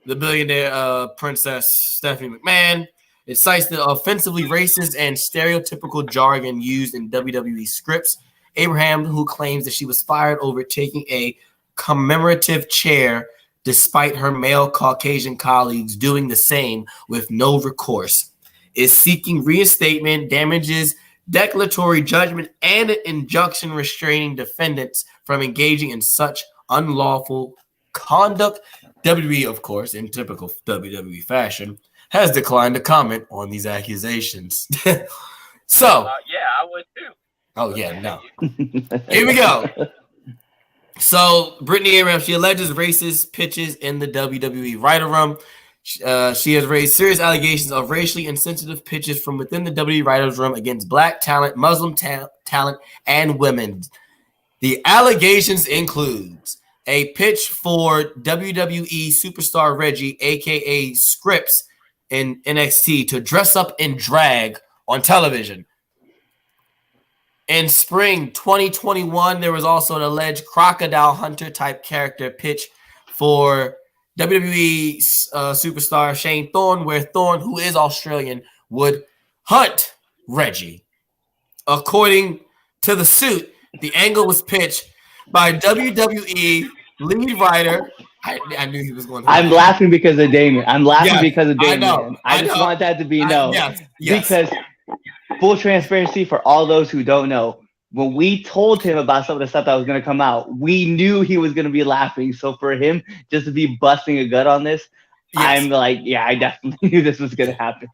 the billionaire princess Stephanie McMahon. It cites the offensively racist and stereotypical jargon used in WWE scripts. Abraham, who claims that she was fired over taking a commemorative chair despite her male Caucasian colleagues doing the same with no recourse, is seeking reinstatement, damages, declaratory judgment, and an injunction restraining defendants from engaging in such unlawful conduct. WWE, of course, in typical WWE fashion, has declined to comment on these accusations. So, yeah, I would too. Oh, yeah, no. Here we go. So, Brittany Abraham, she alleges racist pitches in the WWE writer room. She has raised serious allegations of racially insensitive pitches from within the WWE writers' room against Black talent, Muslim talent, and women. The allegations includes a pitch for WWE superstar Reggie, a.k.a. Scripps, in NXT to dress up in drag on television. In spring 2021, there was also an alleged crocodile hunter type character pitch for WWE superstar Shane Thorne, where Thorne, who is Australian, would hunt Reggie. According to the suit, the angle was pitched by WWE lead writer. I knew he was going to. I'm laughing because of Damien. Because of Damien. I just want that to be known. Yes. Because full transparency for all those who don't know, when we told him about some of the stuff that was going to come out, we knew he was going to be laughing. So for him just to be busting a gut on this, I'm like, yeah, I definitely knew this was going to happen.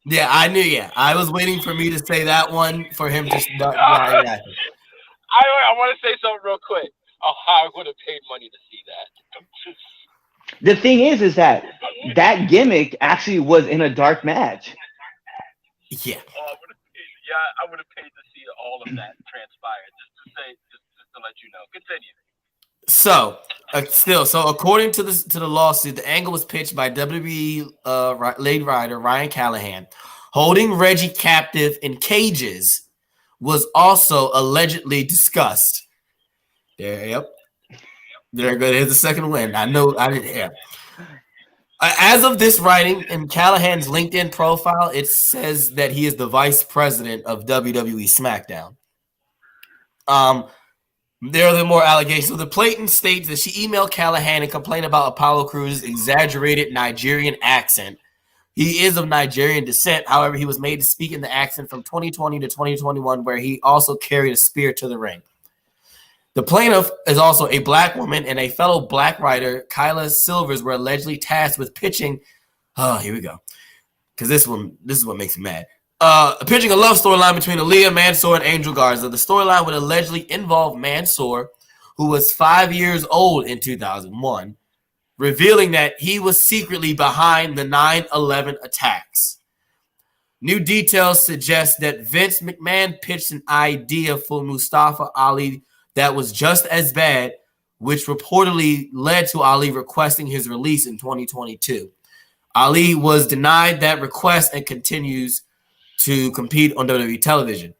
Yeah, I knew. Yeah, I was waiting for me to say that one for him to. I want to say something real quick. Oh, I would have paid money to see that. The thing is that gimmick actually was in a dark match. Yeah. I would have paid to see all of that transpire. Just to let you know. Continue. So according to the lawsuit, the angle was pitched by WWE lead writer Ryan Callahan. Holding Reggie captive in cages was also allegedly discussed. There, good. Here's the second win. I know. I didn't hear. As of this writing in Callahan's LinkedIn profile, it says that he is the vice president of WWE SmackDown. There are more allegations. So the plaintiff states that she emailed Callahan and complained about Apollo Crews' exaggerated Nigerian accent. He is of Nigerian descent. However, he was made to speak in the accent from 2020 to 2021, where he also carried a spear to the ring. The plaintiff is also a Black woman, and a fellow Black writer, Kyla Silvers, were allegedly tasked with pitching. Oh, here we go. Because this is what makes me mad. Pitching a love storyline between Aaliyah Mansour and Angel Garza. The storyline would allegedly involve Mansour, who was 5 years old in 2001, revealing that he was secretly behind the 9/11 attacks. New details suggest that Vince McMahon pitched an idea for Mustafa Ali that was just as bad, which reportedly led to Ali requesting his release in 2022. Ali was denied that request and continues to compete on WWE television.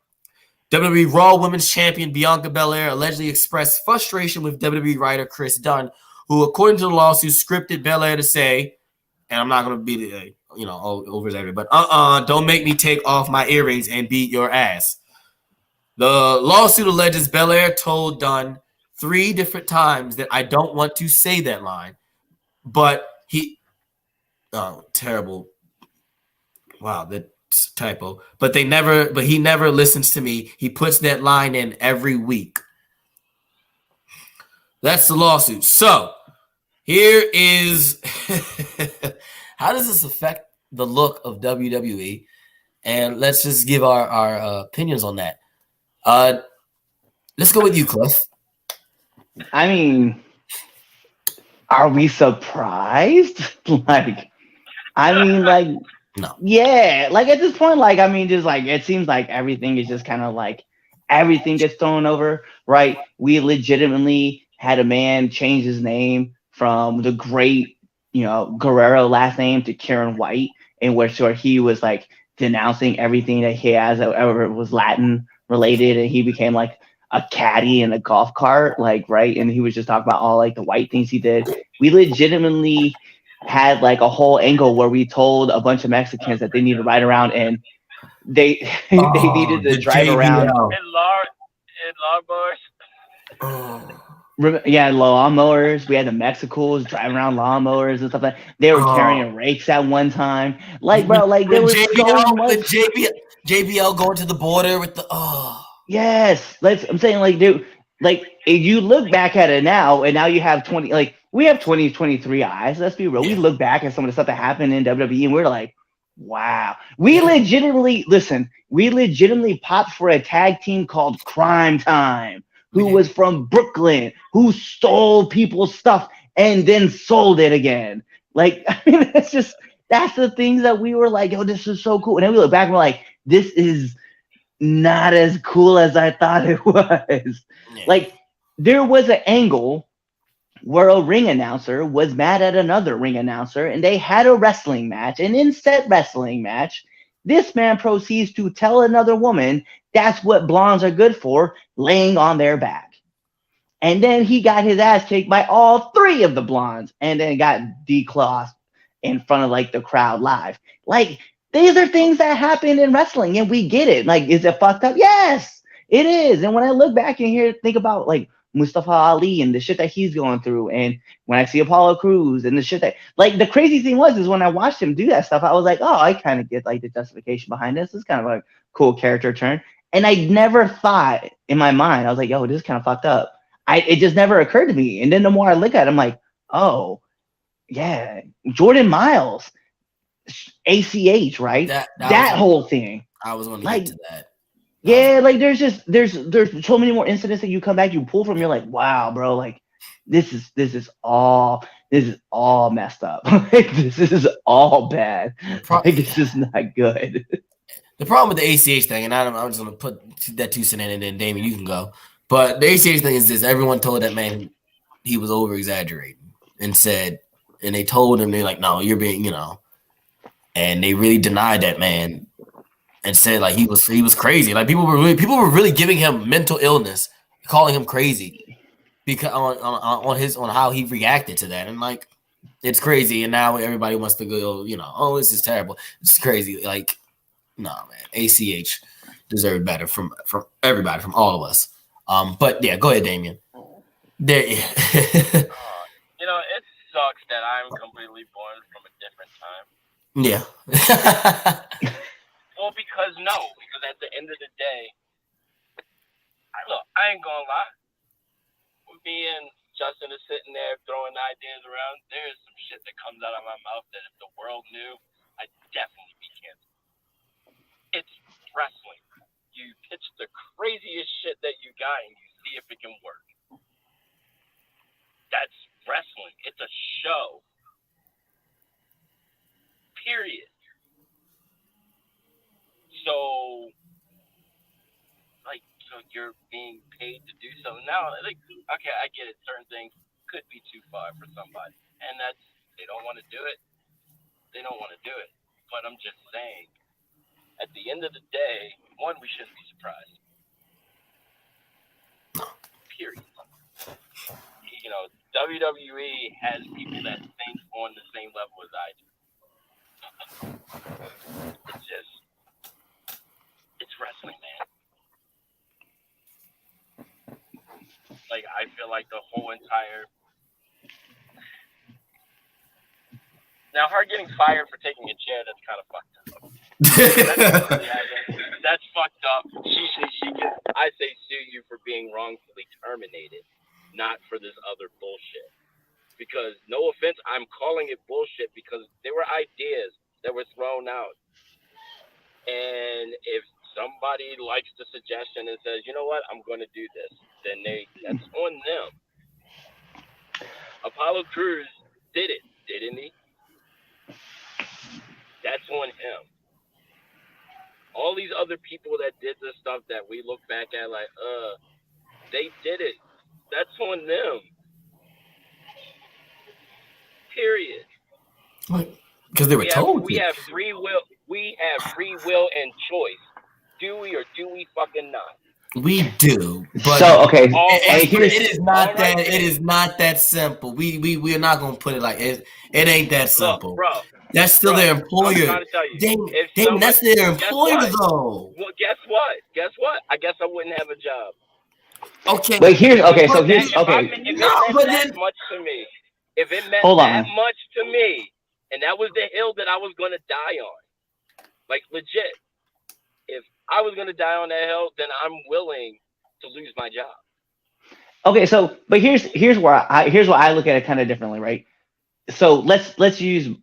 WWE Raw Women's Champion Bianca Belair allegedly expressed frustration with WWE writer Chris Dunn, who, according to the lawsuit, scripted Belair to say, and I'm not going to be over everybody, but don't make me take off my earrings and beat your ass. The lawsuit alleges Belair told Dunn 3 different times that I don't want to say that line, but he, terrible. Wow, that's typo. But he never listens to me. He puts that line in every week. That's the lawsuit. So here is how does this affect the look of WWE? And let's just give our opinions on that. Let's go with you, Cliff. I mean, are we surprised? Like, I mean, like, No. yeah, like at this point, like, I mean, just like it seems like everything is just kind of like everything gets thrown over, right? We legitimately had a man change his name from the great, Guerrero last name to Kieran White, in which where he was like denouncing everything that he has that ever was Latin related, and he became like a caddy in a golf cart, like, right? And he was just talking about all like the white things he did. We legitimately had like a whole angle where we told a bunch of Mexicans that they need to ride around and they they needed to The drive around. JBL. In lawnmowers. Yeah, lawnmowers. We had the Mexicals driving around lawnmowers and stuff like that. They were carrying rakes at one time. Like, bro, like there was so much. JBL going to the border with the Yes, I'm saying like, dude, like if you look back at it now, and now you have 20, like we have 2023 eyes. Let's be real. Yeah. We look back at some of the stuff that happened in WWE, and we're like, wow. We legitimately popped for a tag team called Crime Time, who was from Brooklyn, who stole people's stuff and then sold it again. Like, I mean, that's the things that we were like, yo, this is so cool. And then we look back and we're like, this is not as cool as I thought it was. Yeah. Like, there was an angle where a ring announcer was mad at another ring announcer and they had a wrestling match. And in said wrestling match, this man proceeds to tell another woman that's what blondes are good for, laying on their back. And then he got his ass kicked by all 3 of the blondes and then got declassed in front of like the crowd live. Like, these are things that happen in wrestling and we get it. Like, is it fucked up? Yes, it is. And when I look back and think about like Mustafa Ali and the shit that he's going through, and when I see Apollo Crews and the shit that, like, the crazy thing is when I watched him do that stuff, I was like, oh, I kind of get like the justification behind this. It's kind of a cool character turn. And I never thought in my mind, I was like, yo, this is kind of fucked up. It just never occurred to me. And then the more I look at it, I'm like, oh, yeah, Jordan Miles, ACH, right? That whole thing. I was going to like, get to that. Yeah, like there's so many more incidents that you come back, you pull from. You're like, wow, bro, like this is all messed up. Like, this is all bad. Like, this is not good. The problem with the ACH thing, and I'm just going to put that 2 cents in, and then Damien, you can go. But the ACH thing is this: everyone told that man he was over exaggerating, and they told him, they're like, no, you're being, and they really denied that man and said like he was crazy. Like people were really giving him mental illness, calling him crazy because on how he reacted to that, and like it's crazy. And now everybody wants to go, oh, this is terrible. It's crazy. Like, no, man, ACH deserved better from everybody, from all of us. But yeah, go ahead, Damien. There. It sucks that I'm completely born from a different time. Yeah. Well, because at the end of the day, I ain't gonna lie. Me and Justin is sitting there throwing ideas around. There's some shit that comes out of my mouth that if the world knew, I'd definitely be canceled. It's wrestling. You pitch the craziest shit that you got and you see if it can work. That's wrestling. It's a show. Period. So you're being paid to do so. Now, like, okay, I get it. Certain things could be too far for somebody. And they don't want to do it. They don't want to do it. But I'm just saying, at the end of the day, one, we shouldn't be surprised. Period. WWE has people that think on the same level as I do. It's wrestling, man. Like, I feel like the whole entire. Now, her getting fired for taking a chair, that's kind of fucked up. That's fucked up. I say sue you for being wrongfully terminated, not for this other bullshit. Because, no offense, I'm calling it bullshit because there were ideas that were thrown out. And if somebody likes the suggestion and says, you know what, I'm going to do this, then that's on them. Apollo Crews did it, didn't he? That's on him. All these other people that did this stuff that we look back at like, they did it. That's on them. Period. Because they were told. We have free will. We have free will and choice. Do we or do we fucking not? We do. But so okay, it is not that simple. We are not gonna put it like it. It ain't that simple, bro. That's still their employer. Damn, that's their employer though. Well, guess what? I guess I wouldn't have a job. Okay. But here's okay. So here's If it meant that much to me, and that was the hill that I was gonna die on, like legit. If I was gonna die on that hill, then I'm willing to lose my job. Okay, so but here's what I look at it kind of differently, right? So let's use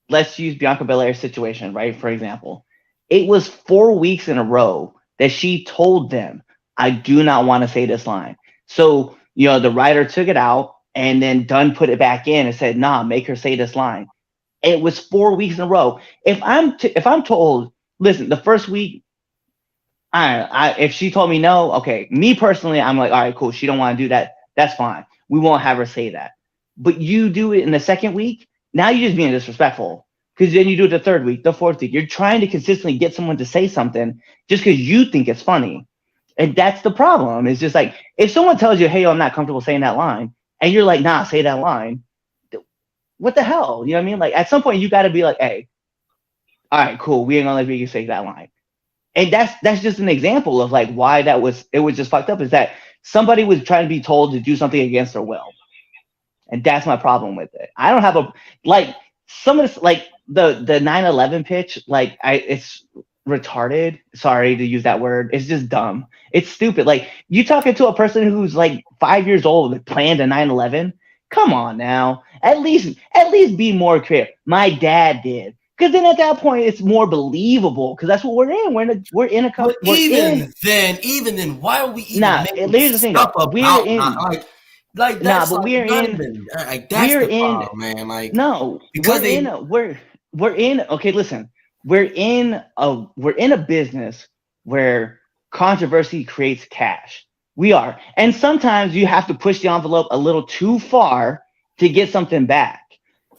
Bianca Belair's situation, right? For example, it was 4 weeks in a row that she told them, "I do not want to say this line." So the writer took it out, and then Dunn put it back in and said, "Nah, make her say this line." It was 4 weeks in a row. If I'm told, listen, the first week. If she told me no, okay. Me personally, I'm like, all right, cool. She don't want to do that. That's fine. We won't have her say that. But you do it in the second week. Now you're just being disrespectful. Because then you do it the third week, the fourth week. You're trying to consistently get someone to say something just because you think it's funny. And that's the problem. It's just like, if someone tells you, hey, I'm not comfortable saying that line, and you're like, nah, say that line. What the hell? You know what I mean? Like, at some point, you got to be like, hey, all right, cool. We ain't going to let you say that line. And that's just an example of like why it was just fucked up, is that somebody was trying to be told to do something against their will. And that's my problem with it. I don't have some of this, like the 9/11 pitch, like it's retarded. Sorry to use that word. It's just dumb. It's stupid. Like, you talking to a person who's like 5 years old that planned a 9/11. Come on now. At least be more creative. My dad did. Because then at that point it's more believable. Because that's what we're in. We're in a couple. Even then, why are we even making stuff about that's we're in. That's the problem, man. Like, no, because we're in. Okay, listen. We're in a business where controversy creates cash. We are, and sometimes you have to push the envelope a little too far to get something back,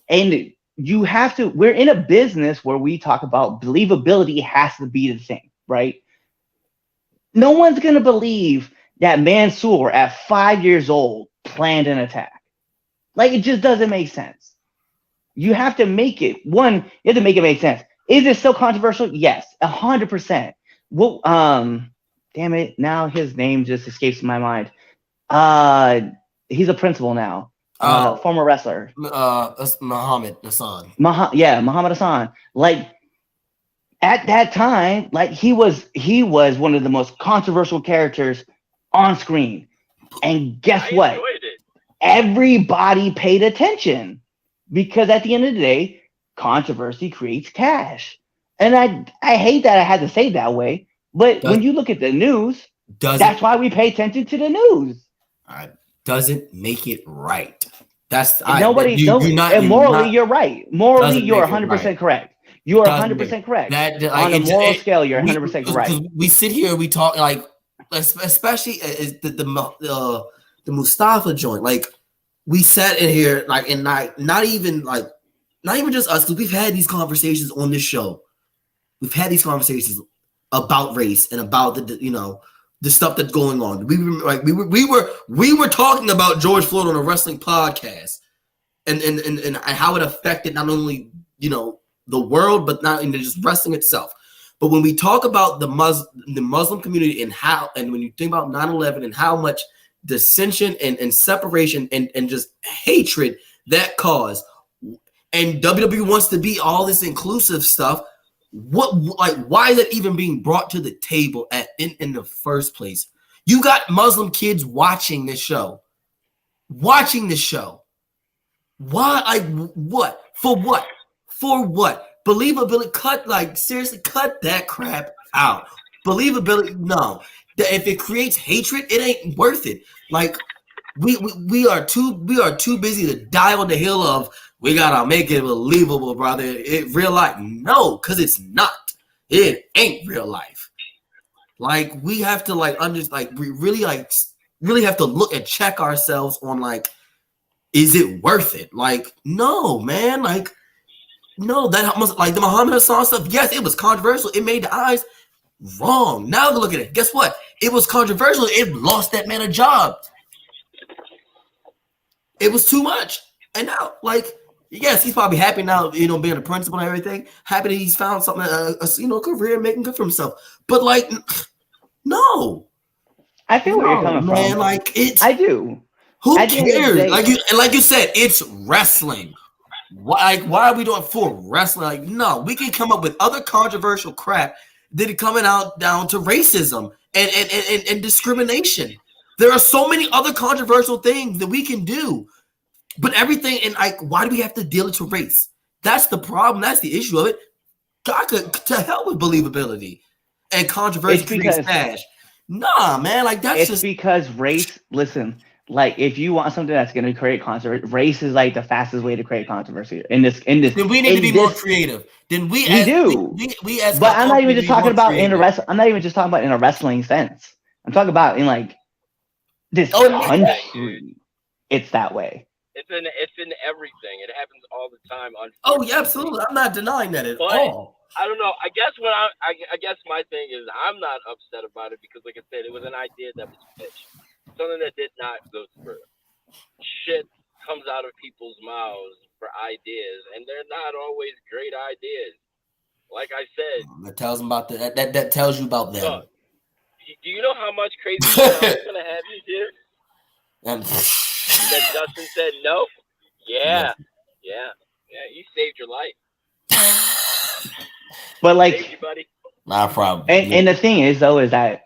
and you have to. We're in a business where we talk about believability has to be the thing, right? No one's gonna believe that Mansoor at 5 years old planned an attack. Like, it just doesn't make sense. You have to make it make sense. Is it still controversial? Yes, 100%. Well, damn it, now his name just escapes my mind. He's a principal now. Former wrestler. Muhammad Hassan. Muhammad Hassan. Like, at that time, like, he was one of the most controversial characters on screen. And guess what? Everybody paid attention, because at the end of the day, controversy creates cash. And I hate that I had to say it that way, but when you look at the news, that's why we pay attention to the news. Doesn't make it right. That's morally, you're right. Morally, you're 100% correct. You are 100% correct. On a moral scale, you're 100% correct. We sit here, we talk, like, especially the Mustafa joint. Like, we sat in here, like, and not even just us, because we've had these conversations on this show. We've had these conversations about race and about the stuff that's going on. We were talking about George Floyd on a wrestling podcast, and how it affected not only the world, but not even just wrestling itself. But when we talk about the Muslim community and when you think about 9/11 and how much dissension and separation and just hatred that caused. And WWE wants to be all this inclusive stuff. Why is that even being brought to the table in the first place? You got Muslim kids watching this show. Why? What? For what? For what? Believability, seriously, cut that crap out. Believability, no. If it creates hatred, it ain't worth it. We are too busy to die on the hill of we gotta make it believable, brother. Real life. No, because it's not. It ain't real life. We have to we really have to look and check ourselves on is it worth it? No, man. No, that almost the Muhammad Hassan stuff. Yes, it was controversial. It made the eyes wrong. Now look at it. Guess what? It was controversial. It lost that man a job. It was too much. And now, yes, he's probably happy now, being a principal and everything. Happy that he's found something, a career, making good for himself. But no. I feel where you're coming from. I do. Who cares? Like you said, it's wrestling. Why are we doing for wrestling? No, we can come up with other controversial crap than coming down to racism and discrimination. There are so many other controversial things that we can do, but everything why do we have to deal it to race? That's the problem. That's the issue of it. God could to hell with believability and controversy creates cash. Nah, man, that's because race. Listen, if you want something that's going to create controversy, race is the fastest way to create controversy in this. Then we need to be more creative. Then we do. But I'm not even just talking about in a wrestling. I'm not even just talking about in a wrestling sense. I'm talking about in this country. It's that way. It's in everything. It happens all the time. Oh yeah, absolutely. I'm not denying that at all. I don't know. I guess I guess my thing is I'm not upset about it because, like I said, it was an idea that was pitched, something that did not go through. Shit comes out of people's mouths for ideas, and they're not always great ideas. Like I said, that tells them about that tells you about them. So, do you know how much crazy shit I'm gonna have you do? And that Justin said no. Yeah. You saved your life. But saved you, buddy. Not a problem. And the thing is, though, is that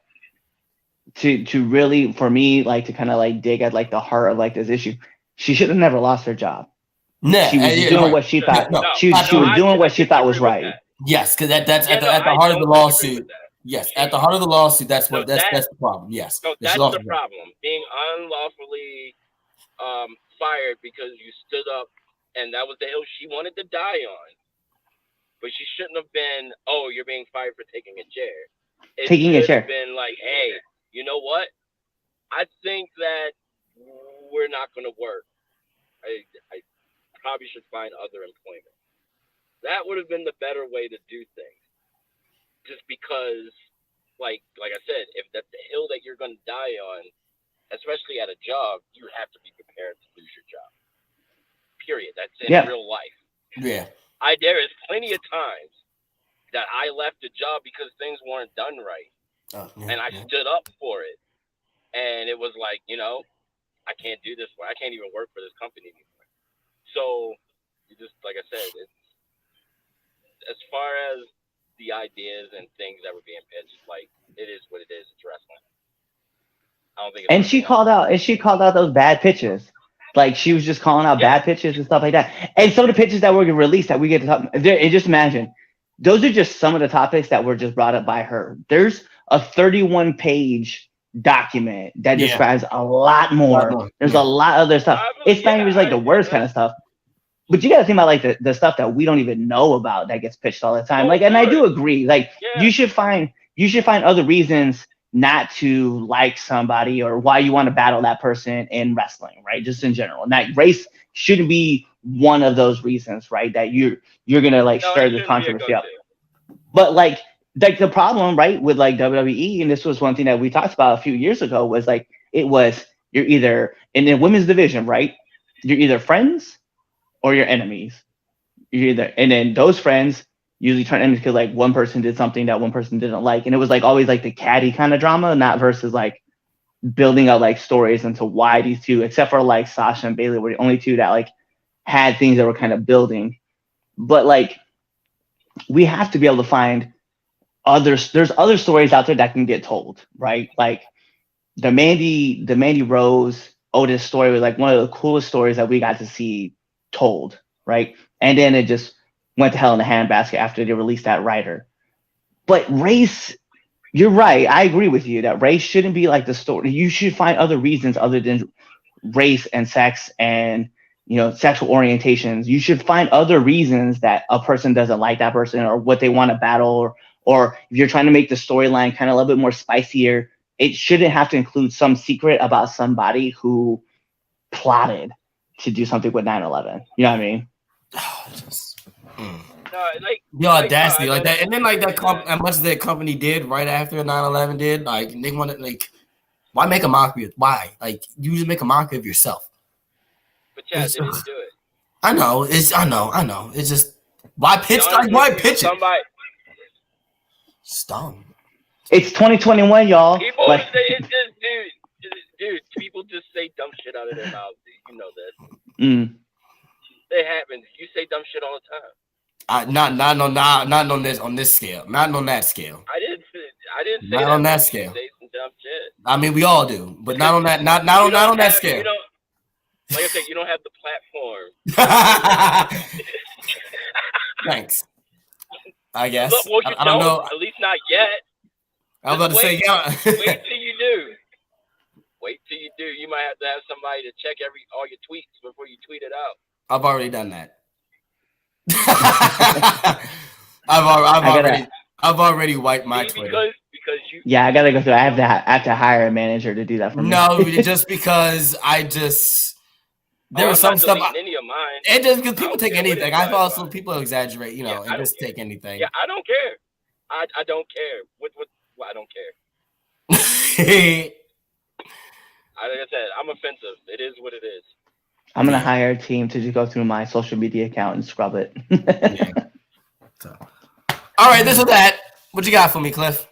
to really, for me, to kind of dig at the heart of this issue, she should have never lost her job. No, she was doing what she thought. She was doing what she thought was right. Yes, because that's at the heart of the lawsuit. Yes, at the heart of the lawsuit, that's the problem. Yes, so that's the problem. Being unlawfully fired because you stood up, and that was the hill she wanted to die on. But she shouldn't have been. Oh, you're being fired for taking a chair. It should have been hey, you know what? I think that we're not going to work. I probably should find other employment. That would have been the better way to do things. Just because, like I said, if that's the hill that you're going to die on, especially at a job, you have to be prepared to lose your job. Period. That's in real life. Yeah. There is plenty of times that I left a job because things weren't done right. And I stood up for it. And it was I can't do this. I can't even work for this company anymore. So, like I said, it's as far as the ideas and things that were being pitched, it is what it is. It's wrestling. I don't think. She called out those bad pitches. She was just calling out bad pitches and stuff like that. And some of the pitches that were released that we get to talk. And just imagine, those are just some of the topics that were just brought up by her. There's a 31-page document that describes a lot more. There's a lot of other stuff. It's not even the worst kind of stuff. But you got to think about the stuff that we don't even know about that gets pitched all the time. And I do agree. You should find other reasons not to like somebody or why you want to battle that person in wrestling, right? Just in general. And that race shouldn't be one of those reasons, right? That you're gonna stir the controversy up. But the problem, right, with WWE, and this was one thing that we talked about a few years ago, was you're either in the women's division, right? You're either friends or you're enemies. And then those friends usually turn enemies because one person did something that one person didn't like, and it was always the catty kind of drama, not versus building up like stories into why these two, except for like Sasha and Bailey, were the only two that like had things that were kind of building. But like we have to be able to find others. There's other stories out there that can get told, right? Like the Mandy Rose Otis story was like one of the coolest stories that we got to see told, right? And then it just went to hell in a handbasket after they released that writer. But race, you're right. I agree with you that race shouldn't be like the story. You should find other reasons other than race and sex and sexual orientations. You should find other reasons that a person doesn't like that person or what they want to battle, or if you're trying to make the storyline kind of a little bit more spicier, it shouldn't have to include some secret about somebody who plotted to do something with 9/11. You know what I mean? The audacity, like that, and then like that, how much that company did right after 9/11 did, like they wanted, like, why make a mockery of why? Like you just make a mockery of yourself. But Chaz, they didn't do it. I know. It's just why pitch? Why pitch it? It's dumb. It's 2021, y'all. People say it's just, dude. People just say dumb shit out of their mouths. You know this. It happens. You say dumb shit all the time. Not on this scale. Not on that scale. I didn't say not that on that scale. Say some dumb shit. I mean, we all do, but not on that. Not on that scale. Like I said, you don't have the platform. Thanks. I guess. Well, I don't know. At least not yet. I was about to say, yeah. Wait till you do. You might have to have somebody to check all your tweets before you tweet it out. I've already done that. I've already wiped my Twitter. Because you. Yeah, I gotta go through. I have to hire a manager to do that for me. No, just because there was some stuff. Any of mine. It just because people take anything. I thought some people exaggerate, and just take anything. Yeah, I don't care. I don't care. I don't care. Like I said, I'm offensive. It is what it is. I'm gonna hire a team to just go through my social media account and scrub it. All right, this or that. What you got for me, Cliff?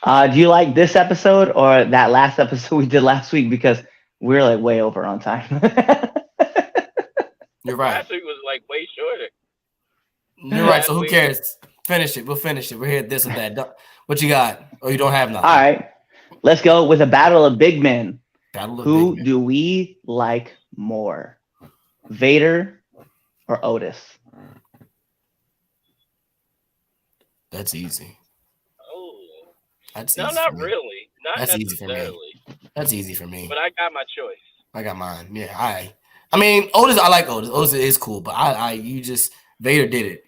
Do you like this episode or that last episode we did last week? Because we're like way over on time. You're right. Last week was like way shorter. You're right. So who cares? Finish it. We'll finish it. We're here. This or that. What you got? Or you don't have nothing? All right. Let's go with a battle of big men. Who big men. Do we like more? Vader or Otis? That's easy. Oh. That's easy. No, not really. That's easy for me. That's easy for me. But I got my choice. I got mine. Yeah, I mean, Otis. I like Otis. Otis is cool, but Vader did it.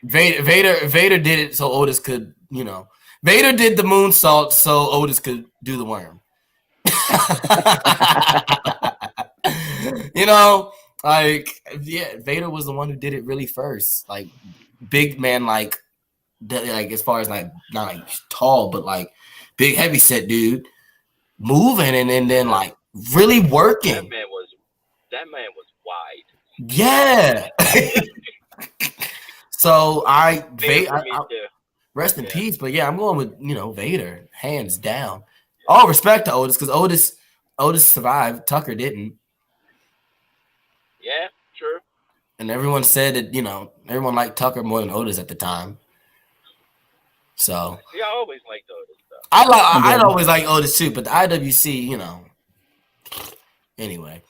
Vader did it so Otis could, Vader did the moonsault so Otis could do the worm. Vader was the one who did it really first. Like big man, like as far as like not like tall, but like big heavy set dude, moving and then like really working. That man was wide. Yeah. So rest in peace. But yeah, I'm going with Vader, hands down. All respect to Otis, because Otis survived. Tucker didn't. Yeah, true. And everyone said that everyone liked Tucker more than Otis at the time. So I always liked Otis though. I'd always like Otis too, but the IWC, anyway.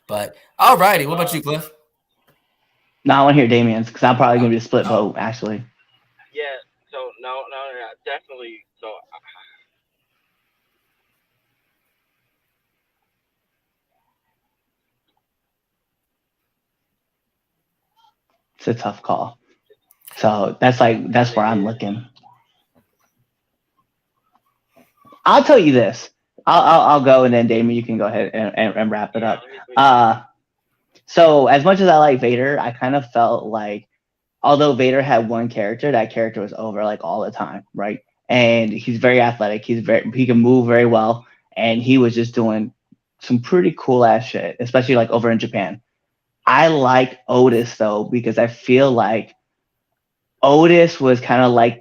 But all righty, what about you, Cliff? No, I want to hear Damien's because I'm probably gonna be a split vote actually. Yeah. So no, definitely. So. It's a tough call. So that's where I'm looking. I'll tell you this. I'll go and then Damien, you can go ahead and wrap it up. So as much as I like Vader, I kind of felt like although Vader had one character, that character was over like all the time, right? And he's very athletic. He can move very well, and he was just doing some pretty cool ass shit, especially like over in Japan. I like Otis though because I feel like Otis was kind of like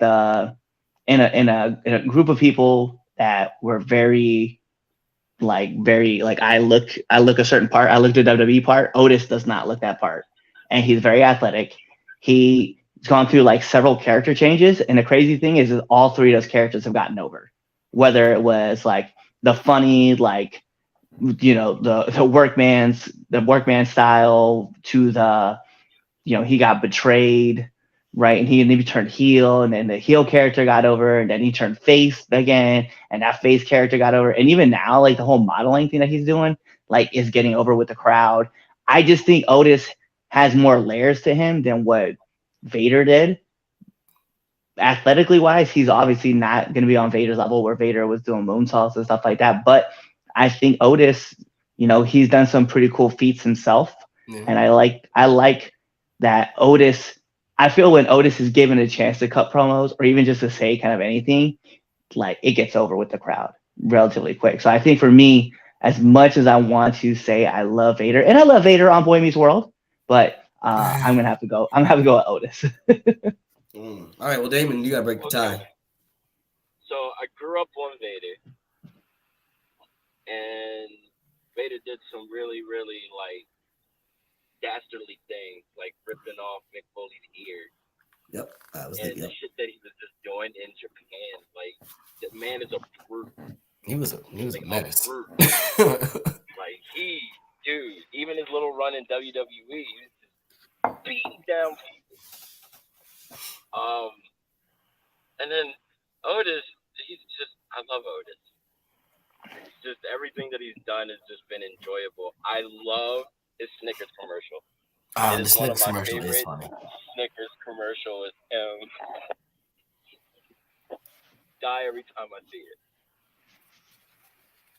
in a group of people that were very I look a certain part. I look the WWE part. Otis does not look that part, and he's very athletic. He's gone through like several character changes, and the crazy thing is all three of those characters have gotten over. Whether it was like the funny, like the workman style to the he got betrayed, right? And he maybe turned heel, and then the heel character got over, and then he turned face again, and that face character got over. And even now, like the whole modeling thing that he's doing, like is getting over with the crowd. I just think Otis has more layers to him than what Vader did. Athletically wise, he's obviously not going to be on Vader's level where Vader was doing moonsaults and stuff like that. But I think Otis, he's done some pretty cool feats himself. Mm-hmm. And I like that Otis. I feel when Otis is given a chance to cut promos or even just to say kind of anything, like it gets over with the crowd relatively quick. So I think for me, as much as I want to say I love Vader, and I love Vader on Boy Meets World, but I'm gonna have to go with Otis. All right, well, Damon, you gotta break the tie. So I grew up on Vader, and Vader did some really, really like dastardly things, like ripping off Mick Foley's ear. Yep, I was thinking. And the shit that he was just doing in Japan, like the man is a brute. He was a menace. Like dude, even his little run in WWE, he was just beating down people. And then Otis, I love Otis. It's just everything that he's done has just been enjoyable. I love his Snickers commercial. The Snickers commercial is funny. Snickers commercial is die every time I see it.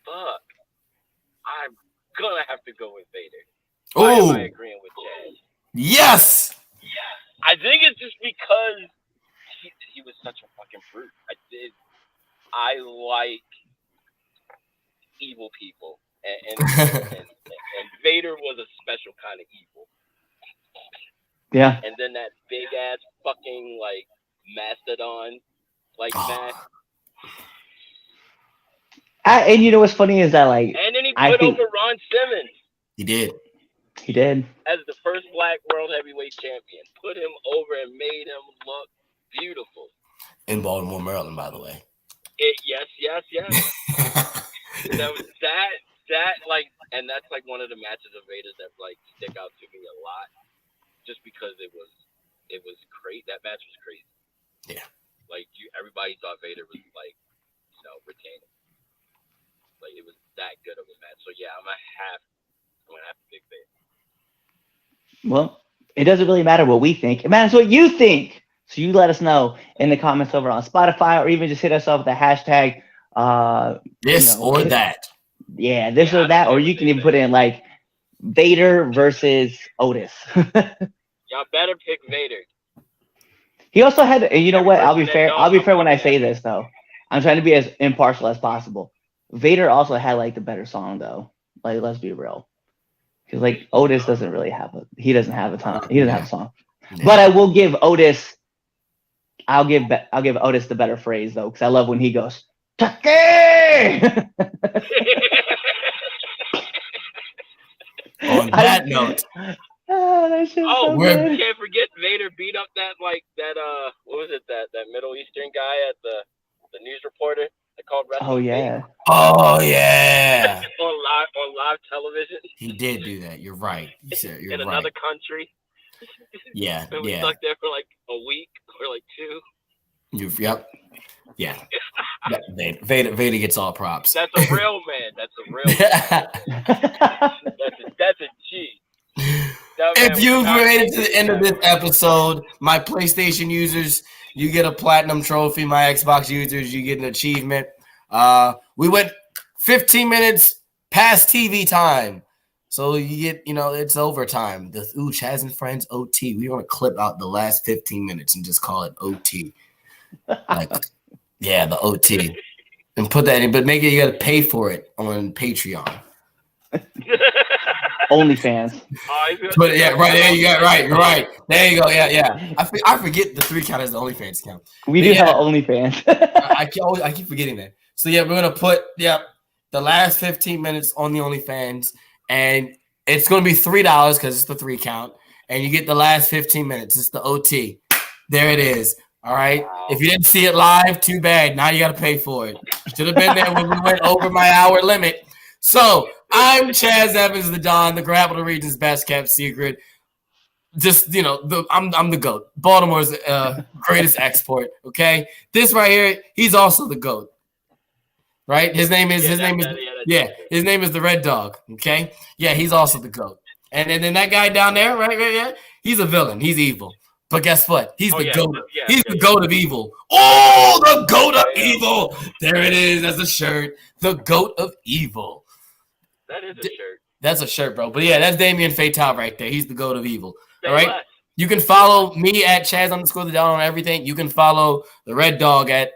Fuck. I'm gonna have to go with Vader. Why am I agreeing with Chaz? Yes! I think it's just because he was such a fucking brute. I like evil people. And Vader was a special kind of evil. Yeah. And then that big ass fucking like mastodon mask. And you know what's funny is that like, and then he put over Ron Simmons. He did. As the first black world heavyweight champion, put him over and made him look beautiful. In Baltimore, Maryland, by the way. Yes. That was that like, and that's like one of the matches of Vader that like stick out to me a lot, just because it was crazy. That match was crazy. Yeah. Like everybody thought Vader was like, retaining. Like it was that good of a match. So yeah, I'm gonna have to pick Vader. Well, it doesn't really matter what we think. It matters what you think. So you let us know in the comments over on Spotify, or even just hit us up with the hashtag this or that. Yeah, this or that, or you can even put in like Vader versus Otis. Y'all better pick Vader. He also had, and you know what? I'll be fair when I say this though. I'm trying to be as impartial as possible. Vader also had like the better song though. Like, let's be real. Because like Otis doesn't really have a song. Yeah. But I will give Otis. I'll give Otis the better phrase though, because I love when he goes, Taki! On that note. We can't forget Vader beat up that what was it, that Middle Eastern guy at the news reporter that called wrestling. Oh yeah. on live television. He did do that. You're right. You're in right. Another country. Yeah. And we stuck there for like a week or like 2. Yep. Yeah. Vader gets all props. That's a real man. That's a G. If you've made it to the end of this episode, my PlayStation users, you get a platinum trophy. My Xbox users, you get an achievement. We went 15 minutes past TV time. So you get, it's overtime. Chaz and Friends OT. We want to clip out the last 15 minutes and just call it OT. The OT. And put that in, but make it, you got to pay for it on Patreon. OnlyFans. But yeah, right there you got right. You're right. There you go. Yeah. I forget the 3 count as the OnlyFans count. We do have OnlyFans. I keep forgetting that. So yeah, we're gonna put the last 15 minutes on the OnlyFans, and it's gonna be $3 because it's the 3 count, and you get the last 15 minutes. It's the OT. There it is. All right. Wow. If you didn't see it live, too bad. Now you got to pay for it. Should have been there when we went over my hour limit. So I'm Chaz Evans, the Don, the Grapple Region's best kept secret. Just I'm the GOAT. Baltimore's greatest export. Okay. This right here, he's also the GOAT. Right? His name is the Red Dog. Okay. Yeah, he's also the GOAT. And then that guy down there, right? Yeah, he's a villain. He's evil. But guess what? He's the GOAT. He's the GOAT of evil. Oh, the GOAT of evil. There it is. That's a shirt. The GOAT of evil. That is a shirt. That's a shirt, bro. But yeah, that's Damien Fatal right there. He's the GOAT of evil. All right. You can follow me at Chaz_the Don on everything. You can follow the Red Dog at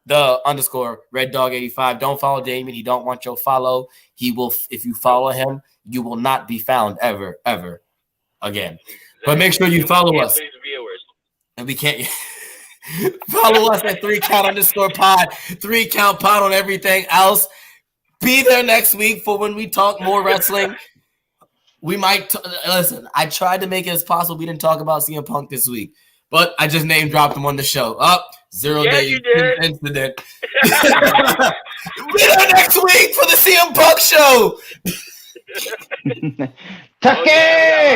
the _Red Dog 85. Don't follow Damien. He don't want your follow. He will. If you follow him, you will not be found ever again. But make sure you follow us. And we can't follow us at 3count_pod, 3count pod on everything else. Be there next week for when we talk more wrestling. We might listen. I tried to make it as possible. We didn't talk about CM Punk this week, but I just name dropped him on the show. Up 0 day incident. Be there next week for the CM Punk show. Tucker!